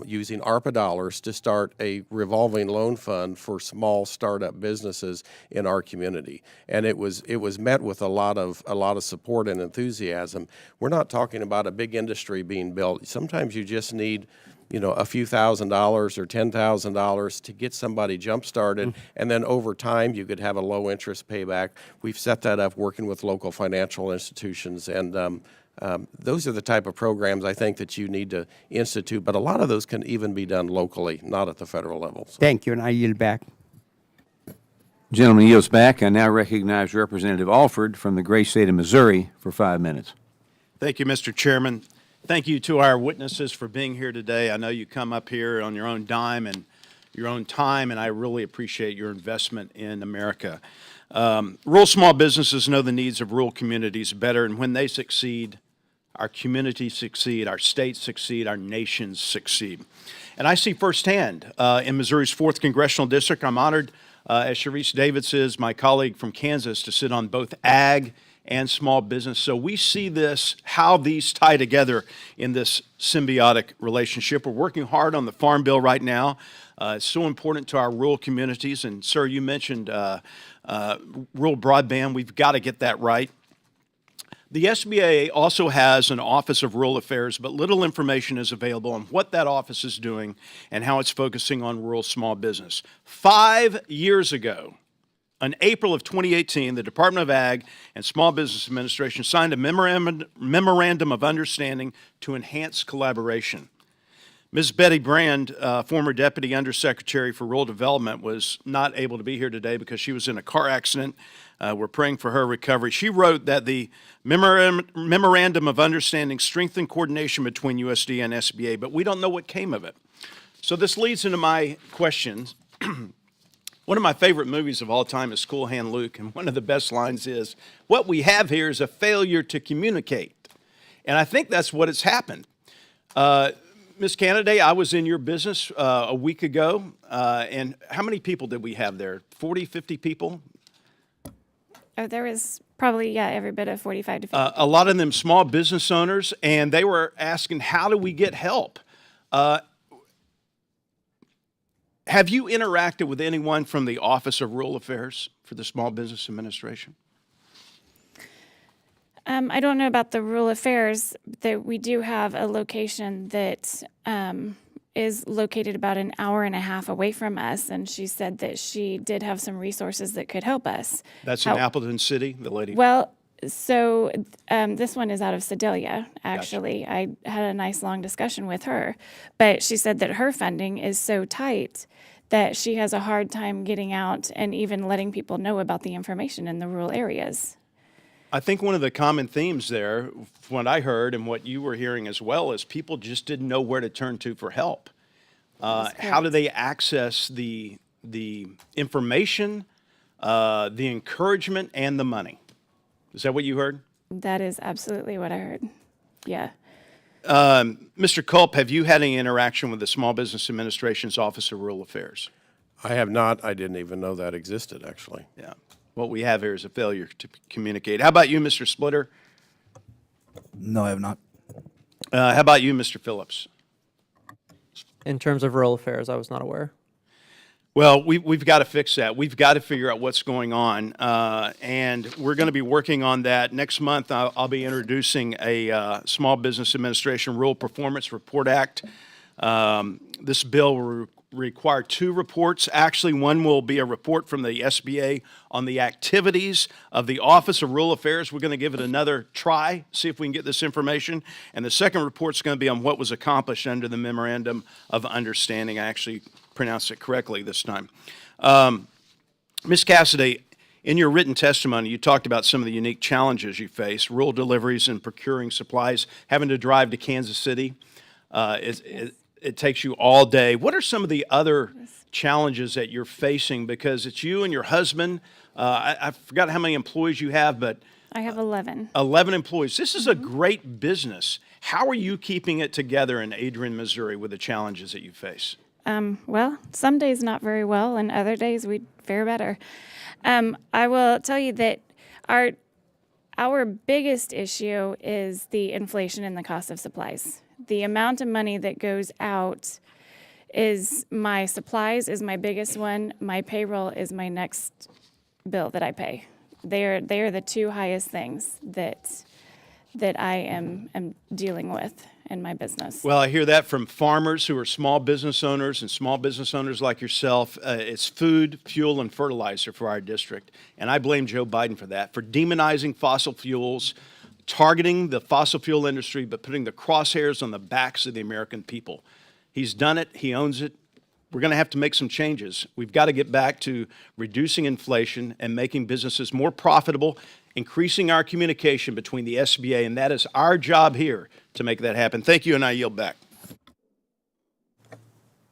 using ARPA dollars to start a revolving loan fund for small startup businesses in our community, and it was met with a lot of support and enthusiasm. We're not talking about a big industry being built. Sometimes you just need a few $1,000s or $10,000 to get somebody jump-started, and then over time you could have a low-interest payback. We've set that up working with local financial institutions, and those are the type of programs I think that you need to institute, but a lot of those can even be done locally, not at the federal level. So. Thank you, and I yield back. Gentleman yields back. I now recognize Representative Alford from the great state of Missouri for 5 minutes. Thank you, Mr. Chairman. Thank you to our witnesses for being here today. I know you come up here on your own dime and your own time, and I really appreciate your investment in America. Rural small businesses know the needs of rural communities better, and when they succeed, our communities succeed, our states succeed, our nations succeed. And I see firsthand in Missouri's 4th Congressional District, I'm honored, as Sharice Davids is, my colleague from Kansas, to sit on both ag and small business. So we see this, how these tie together in this symbiotic relationship. We're working hard on the Farm Bill right now. It's so important to our rural communities. And, sir, you mentioned rural broadband. We've got to get that right. The SBA also has an Office of Rural Affairs, but little information is available on what that office is doing and how it's focusing on rural small business. 5 years ago, in April of 2018, the Department of Ag and Small Business Administration signed a memorandum of understanding to enhance collaboration. Ms. Betty Brand, former Deputy Undersecretary for Rural Development, was not able to be here today because she was in a car accident. We're praying for her recovery. She wrote that the memorandum of understanding strengthened coordination between USD and SBA, but we don't know what came of it. So this leads into my questions. One of my favorite movies of all time is Cool Hand Luke, and one of the best lines is, what we have here is a failure to communicate. And I think that's what has happened. Ms. Canaday, I was in your business a week ago, and how many people did we have there? 40, 50 people? Oh, there was probably, every bit of 45 to 50. A lot of them small business owners, and they were asking, how do we get help? Have you interacted with anyone from the Office of Rural Affairs for the Small Business Administration? I don't know about the rural affairs. That we do have a location that is located about an hour and a half away from us, and she said that she did have some resources that could help us. That's in Appleton City, the lady? Well, so this one is out of Sedalia, actually. Gotcha. I had a nice long discussion with her, but she said that her funding is so tight that she has a hard time getting out and even letting people know about the information in the rural areas. I think one of the common themes there, from what I heard and what you were hearing as well, is people just didn't know where to turn to for help. How do they access the information, the encouragement, and the money? Is that what you heard? That is absolutely what I heard. Yeah. Mr. Culp, have you had any interaction with the Small Business Administration's Office of Rural Affairs? I have not. I didn't even know that existed, actually. Yeah. What we have here is a failure to communicate. How about you, Mr. Splitter? No, I have not. How about you, Mr. Phillips? In terms of rural affairs, I was not aware. Well, we've got to fix that. We've got to figure out what's going on, and we're going to be working on that. Next month, I'll be introducing a Small Business Administration Rural Performance Report Act. This bill will require 2 reports. Actually, one will be a report from the SBA on the activities of the Office of Rural Affairs. We're going to give it another try, see if we can get this information. And the second report is going to be on what was accomplished under the Memorandum of Understanding. I actually pronounced it correctly this time. Ms. Cassidy, in your written testimony, you talked about some of the unique challenges you face, rural deliveries and procuring supplies, having to drive to Kansas City. It takes you all day. What are some of the other challenges that you're facing? Because it's you and your husband. I forgot how many employees you have, but I have 11. 11 employees. This is a great business. How are you keeping it together in Adrian, Missouri with the challenges that you face? Well, some days not very well, and other days we fare better. I will tell you that our biggest issue is the inflation and the cost of supplies. The amount of money that goes out is my supplies is my biggest one. My payroll is my next bill that I pay. They are the two highest things that I am dealing with in my business. Well, I hear that from farmers who are small business owners and small business owners like yourself. It's food, fuel, and fertilizer for our district. And I blame Joe Biden for that, for demonizing fossil fuels, targeting the fossil fuel industry, but putting the crosshairs on the backs of the American people. He's done it. He owns it. We're going to have to make some changes. We've got to get back to reducing inflation and making businesses more profitable, increasing our communication between the SBA, and that is our job here to make that happen. Thank you, and I yield back.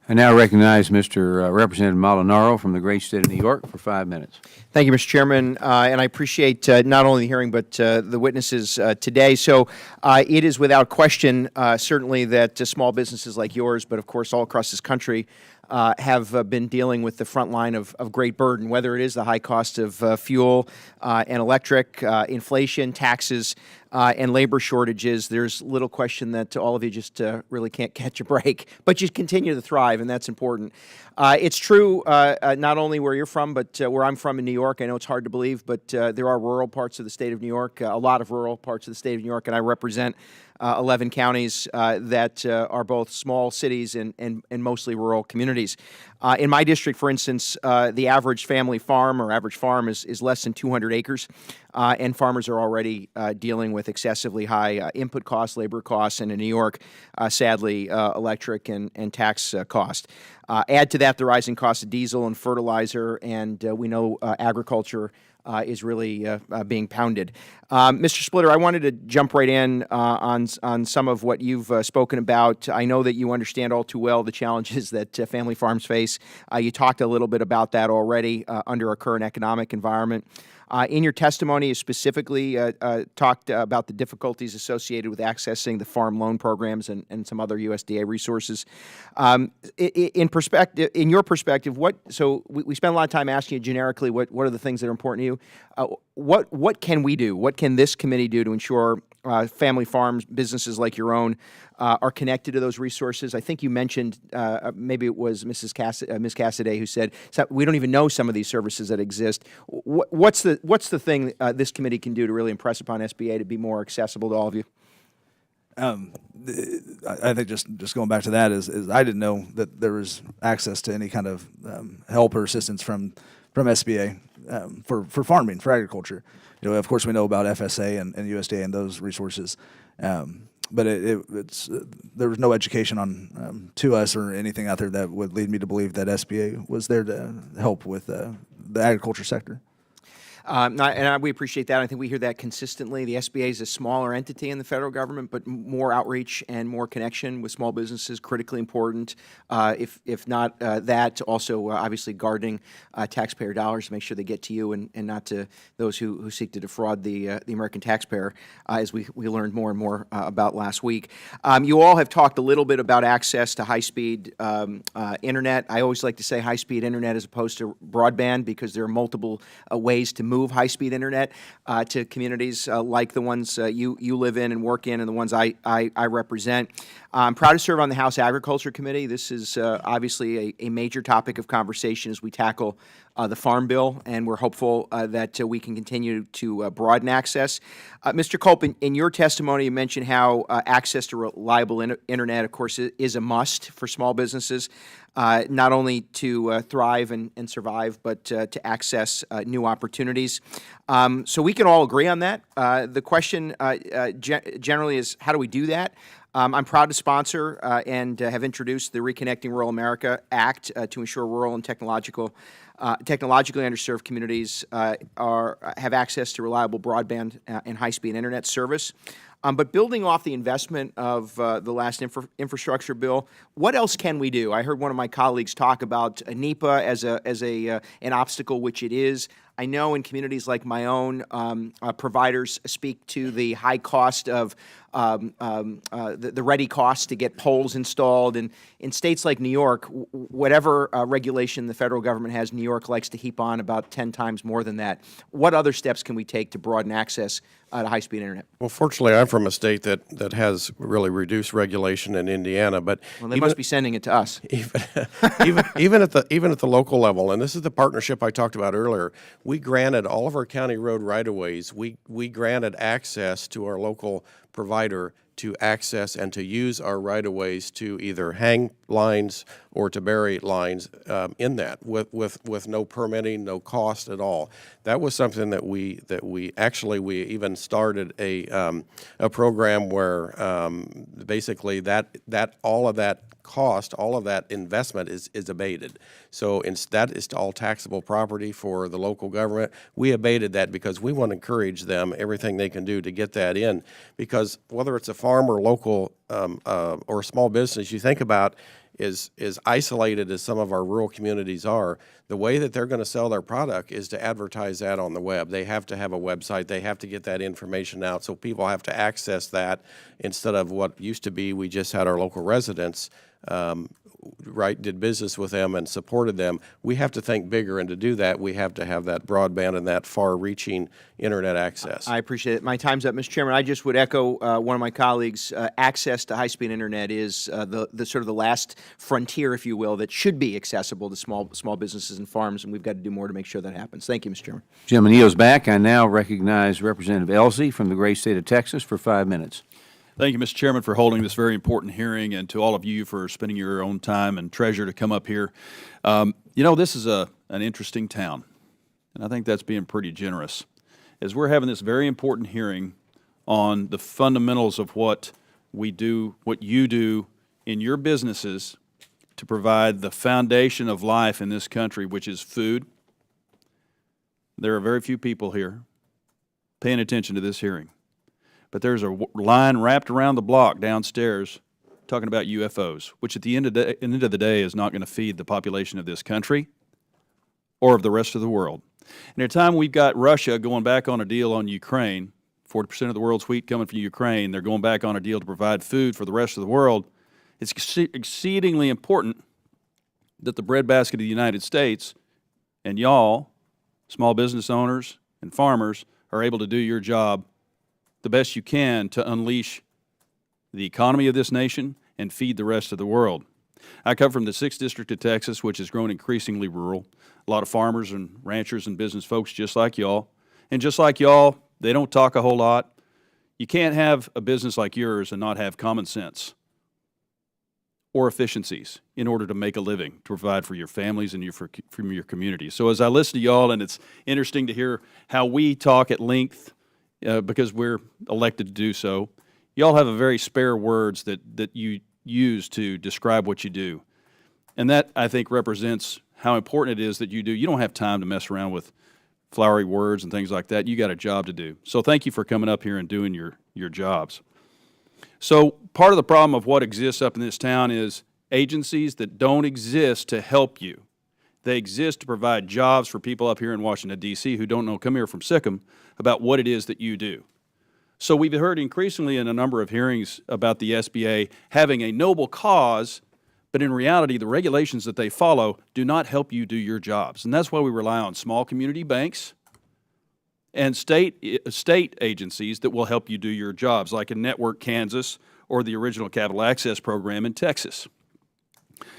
I now recognize Mr. Representative Molinaro from the great state of New York for 5 minutes. Thank you, Mr. Chairman, and I appreciate not only the hearing but the witnesses today. So it is without question certainly that small businesses like yours, but of course all across this country, have been dealing with the front line of great burden, whether it is the high cost of fuel and electric, inflation, taxes, and labor shortages. There's little question that all of you just really can't catch a break, but you continue to thrive, and that's important. It's true not only where you're from, but where I'm from in New York. I know it's hard to believe, but there are rural parts of the state of New York, a lot of rural parts of the state of New York, and I represent 11 counties that are both small cities and mostly rural communities. In my district, for instance, the average family farm or average farm is less than 200 acres, and farmers are already dealing with excessively high input costs, labor costs, and in New York, sadly, electric and tax cost. Add to that the rising cost of diesel and fertilizer, and we know agriculture is really being pounded. Mr. Splitter, I wanted to jump right in on some of what you've spoken about. I know that you understand all too well the challenges that family farms face. You talked a little bit about that already under our current economic environment. In your testimony, you specifically talked about the difficulties associated with accessing the farm loan programs and some other USDA resources. In your perspective, so we spent a lot of time asking you generically what are the things that are important to you. What can we do? What can this committee do to ensure family farms, businesses like your own, are connected to those resources? I think you mentioned, maybe it was Ms. Cassidy who said, we don't even know some of these services that exist. What's the thing this committee can do to really impress upon SBA to be more accessible to all of you? I think just going back to that is I didn't know that there was access to any kind of help or assistance from SBA for farming, for agriculture. You know, of course, we know about FSA and USDA and those resources, but it's there was no education on to us or anything out there that would lead me to believe that SBA was there to help with the agriculture sector. We appreciate that. I think we hear that consistently. The SBA is a smaller entity in the federal government, but more outreach and more connection with small businesses critically important. If not that, also obviously guarding taxpayer dollars to make sure they get to you and not to those who seek to defraud the American taxpayer, as we learned more and more about last week. You all have talked a little bit about access to high-speed internet. I always like to say high-speed internet as opposed to broadband because there are multiple ways to move high-speed internet to communities like the ones you live in and work in and the ones I represent. I'm proud to serve on the House Agriculture Committee. This is obviously a major topic of conversation as we tackle the Farm Bill, and we're hopeful that we can continue to broaden access. Mr. Culp, in your testimony, you mentioned how access to reliable internet, of course, is a must for small businesses, not only to thrive and survive, but to access new opportunities. So we can all agree on that. The question generally is, how do we do that? I'm proud to sponsor and have introduced the Reconnecting Rural America Act to ensure rural and technologically underserved communities have access to reliable broadband and high-speed internet service. But building off the investment of the last infrastructure bill, what else can we do? I heard one of my colleagues talk about NEPA as an obstacle, which it is. I know in communities like my own, providers speak to the high cost of the ready costs to get poles installed. And in states like New York, whatever regulation the federal government has, New York likes to heap on about 10 times more than that. What other steps can we take to broaden access to high-speed internet? Well, fortunately, I'm from a state that has really reduced regulation in Indiana, but Well, they must be sending it to us. even at the local level, and this is the partnership I talked about earlier, we granted all of our county road right-of-ways, we granted access to our local provider to access and to use our right-of-ways to either hang lines or to bury lines in that with no permitting, no cost at all. That was something that we even started a program where basically that all of that cost, all of that investment is abated. So that is all taxable property for the local government. We abated that because we want to encourage them, everything they can do to get that in, because whether it's a farm or local or small business, you think about is isolated as some of our rural communities are, the way that they're going to sell their product is to advertise that on the web. They have to have a website. They have to get that information out, so people have to access that instead of what used to be we just had our local residents did business with them and supported them. We have to think bigger, and to do that, we have to have that broadband and that far-reaching internet access. I appreciate it. My time's up, Mr. Chairman. I just would echo one of my colleagues. Access to high-speed internet is the sort of the last frontier, if you will, that should be accessible to small businesses and farms, and we've got to do more to make sure that happens. Thank you, Mr. Chairman. Gentleman yields back. I now recognize Representative Elsie from the great state of Texas for 5 minutes. Thank you, Mr. Chairman, for holding this very important hearing, and to all of you for spending your own time and treasure to come up here. You know, this is an interesting town, and I think that's being pretty generous. As we're having this very important hearing on the fundamentals of what we do, what you do in your businesses to provide the foundation of life in this country, which is food, there are very few people here paying attention to this hearing. But there's a line wrapped around the block downstairs talking about UFOs, which at the end of the day is not going to feed the population of this country or of the rest of the world. And at a time we've got Russia going back on a deal on Ukraine, 40% of the world's wheat coming from Ukraine, they're going back on a deal to provide food for the rest of the world. It's exceedingly important that the breadbasket of the United States and y'all, small business owners and farmers, are able to do your job the best you can to unleash the economy of this nation and feed the rest of the world. I come from the 6th District of Texas, which has grown increasingly rural. A lot of farmers and ranchers and business folks just like y'all. And just like y'all, they don't talk a whole lot. You can't have a business like yours and not have common sense or efficiencies in order to make a living, to provide for your families and from your community. So as I listen to y'all, and it's interesting to hear how we talk at length because we're elected to do so, y'all have a very spare words that you use to describe what you do. And that, I think, represents how important it is that you do. You don't have time to mess around with flowery words and things like that. You got a job to do. So thank you for coming up here and doing your jobs. So part of the problem of what exists up in this town is agencies that don't exist to help you. They exist to provide jobs for people up here in Washington, D.C. who don't know, come here from Sikkim, about what it is that you do. So we've heard increasingly in a number of hearings about the SBA having a noble cause, but in reality, the regulations that they follow do not help you do your jobs. And that's why we rely on small community banks and state agencies that will help you do your jobs, like in Network Kansas or the original Capital Access Program in Texas.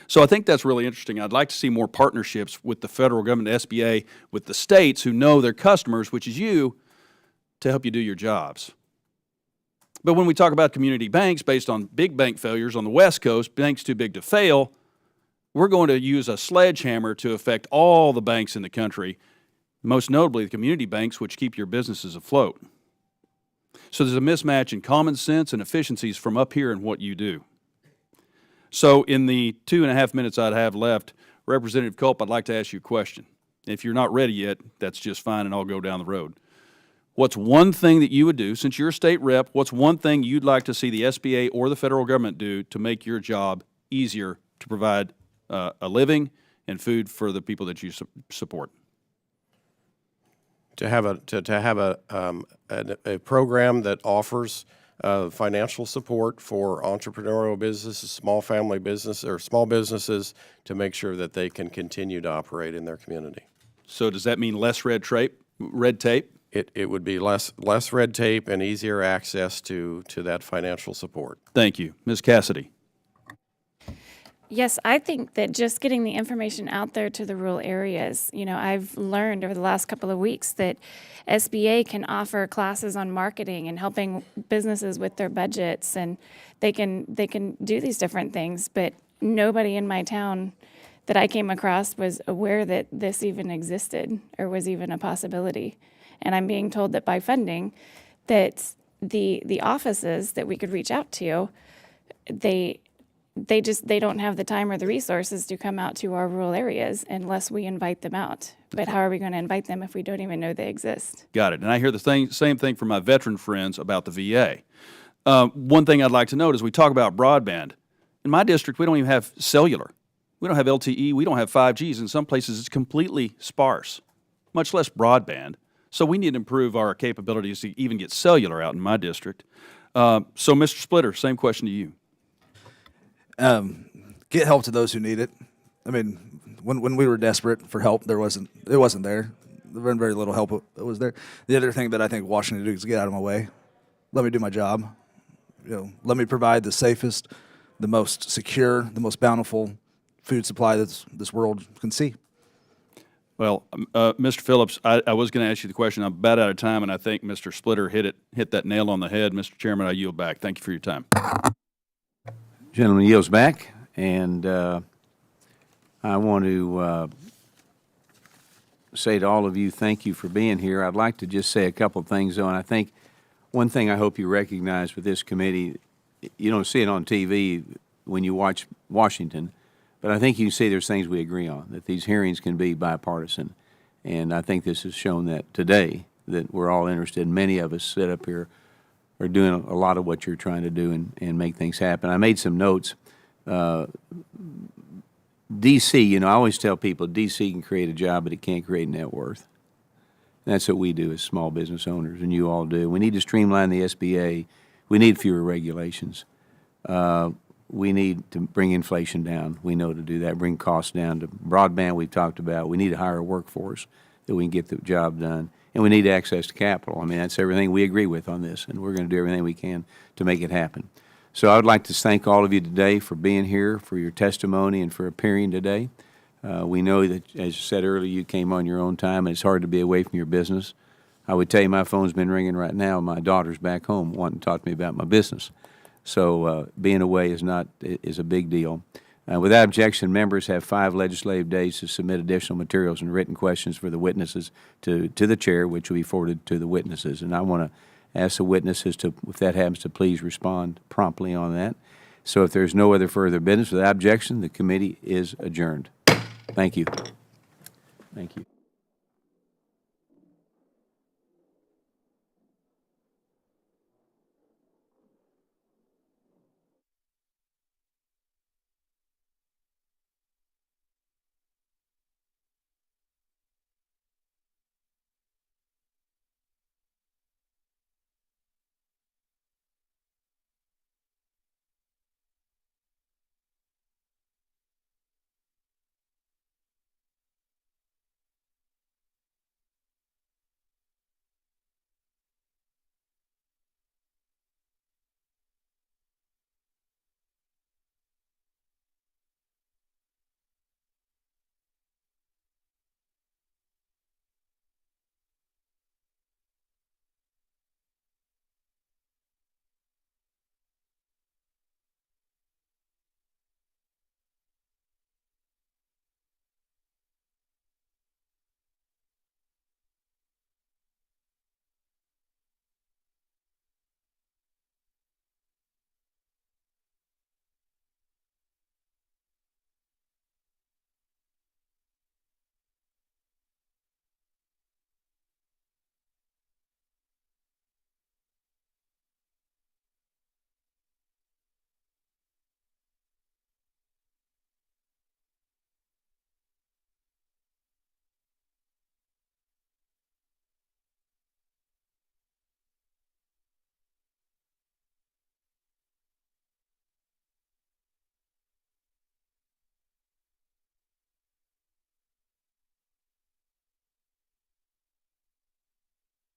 So I think that's really interesting. I'd like to see more partnerships with the federal government, SBA, with the states who know their customers, which is you, to help you do your jobs. But when we talk about community banks based on big bank failures on the West Coast, banks too big to fail, we're going to use a sledgehammer to affect all the banks in the country, most notably the community banks, which keep your businesses afloat. So there's a mismatch in common sense and efficiencies from up here in what you do. So in the 2.5 minutes I'd have left, Representative Culp, I'd like to ask you a question. If you're not ready yet, that's just fine, and I'll go down the road. What's one thing that you would do, since you're a state rep, what's one thing you'd like to see the SBA or the federal government do to make your job easier to provide a living and food for the people that you support? To have a program that offers financial support for entrepreneurial businesses, small family business or small businesses to make sure that they can continue to operate in their community. So does that mean less red tape? Red tape? It would be less red tape and easier access to that financial support. Thank you. Ms. Cassidy. Yes, I think that just getting the information out there to the rural areas, I've learned over the last couple of weeks that SBA can offer classes on marketing and helping businesses with their budgets, and they can do these different things, but nobody in my town that I came across was aware that this even existed or was even a possibility. And I'm being told that by funding, that the offices that we could reach out to, they don't have the time or the resources to come out to our rural areas unless we invite them out. But how are we going to invite them if we don't even know they exist? Got it. And I hear the same thing from my veteran friends about the VA. One thing I'd like to note is we talk about broadband. In my district, we don't even have cellular. We don't have LTE. We don't have 5Gs. In some places, it's completely sparse, much less broadband. So we need to improve our capabilities to even get cellular out in my district. So, Mr. Splitter, same question to you. Get help to those who need it. I mean, when we were desperate for help, it wasn't there. There wasn't very little help that was there. The other thing that I think Washington do is get out of my way. Let me do my job. Let me provide the safest, the most secure, the most bountiful food supply that this world can see. Well, Mr. Phillips, I was going to ask you the question. I'm about out of time, and I think Mr. Splitter hit that nail on the head. Mr. Chairman, I yield back. Thank you for your time. Gentleman yields back, and I want to say to all of you, thank you for being here. I'd like to just say a couple of things, though, and I think one thing I hope you recognize with this committee, you don't see it on TV when you watch Washington, but I think you can see there's things we agree on, that these hearings can be bipartisan, and I think this has shown that today, that we're all interested. Many of us sit up here are doing a lot of what you're trying to do and make things happen. I made some notes. D.C., I always tell people D.C. can create a job, but it can't create net worth. And that's what we do as small business owners, and you all do. We need to streamline the SBA. We need fewer regulations. We need to bring inflation down. We know to do that, bring costs down. To broadband we've talked about. We need to hire a workforce that we can get the job done. And we need access to capital. I mean, that's everything we agree with on this, and we're going to do everything we can to make it happen. So I would like to thank all of you today for being here, for your testimony, and for appearing today. We know that, as you said earlier, you came on your own time, and it's hard to be away from your business. I would tell you my phone's been ringing right now. My daughter's back home wanting to talk to me about my business. So being away is a big deal. Without objection, members have 5 legislative days to submit additional materials and written questions for the witnesses to the chair, which will be forwarded to the witnesses. And I want to ask the witnesses to, if that happens, to please respond promptly on that. So if there's no other further business, without objection, the committee is adjourned. Thank you. Thank you.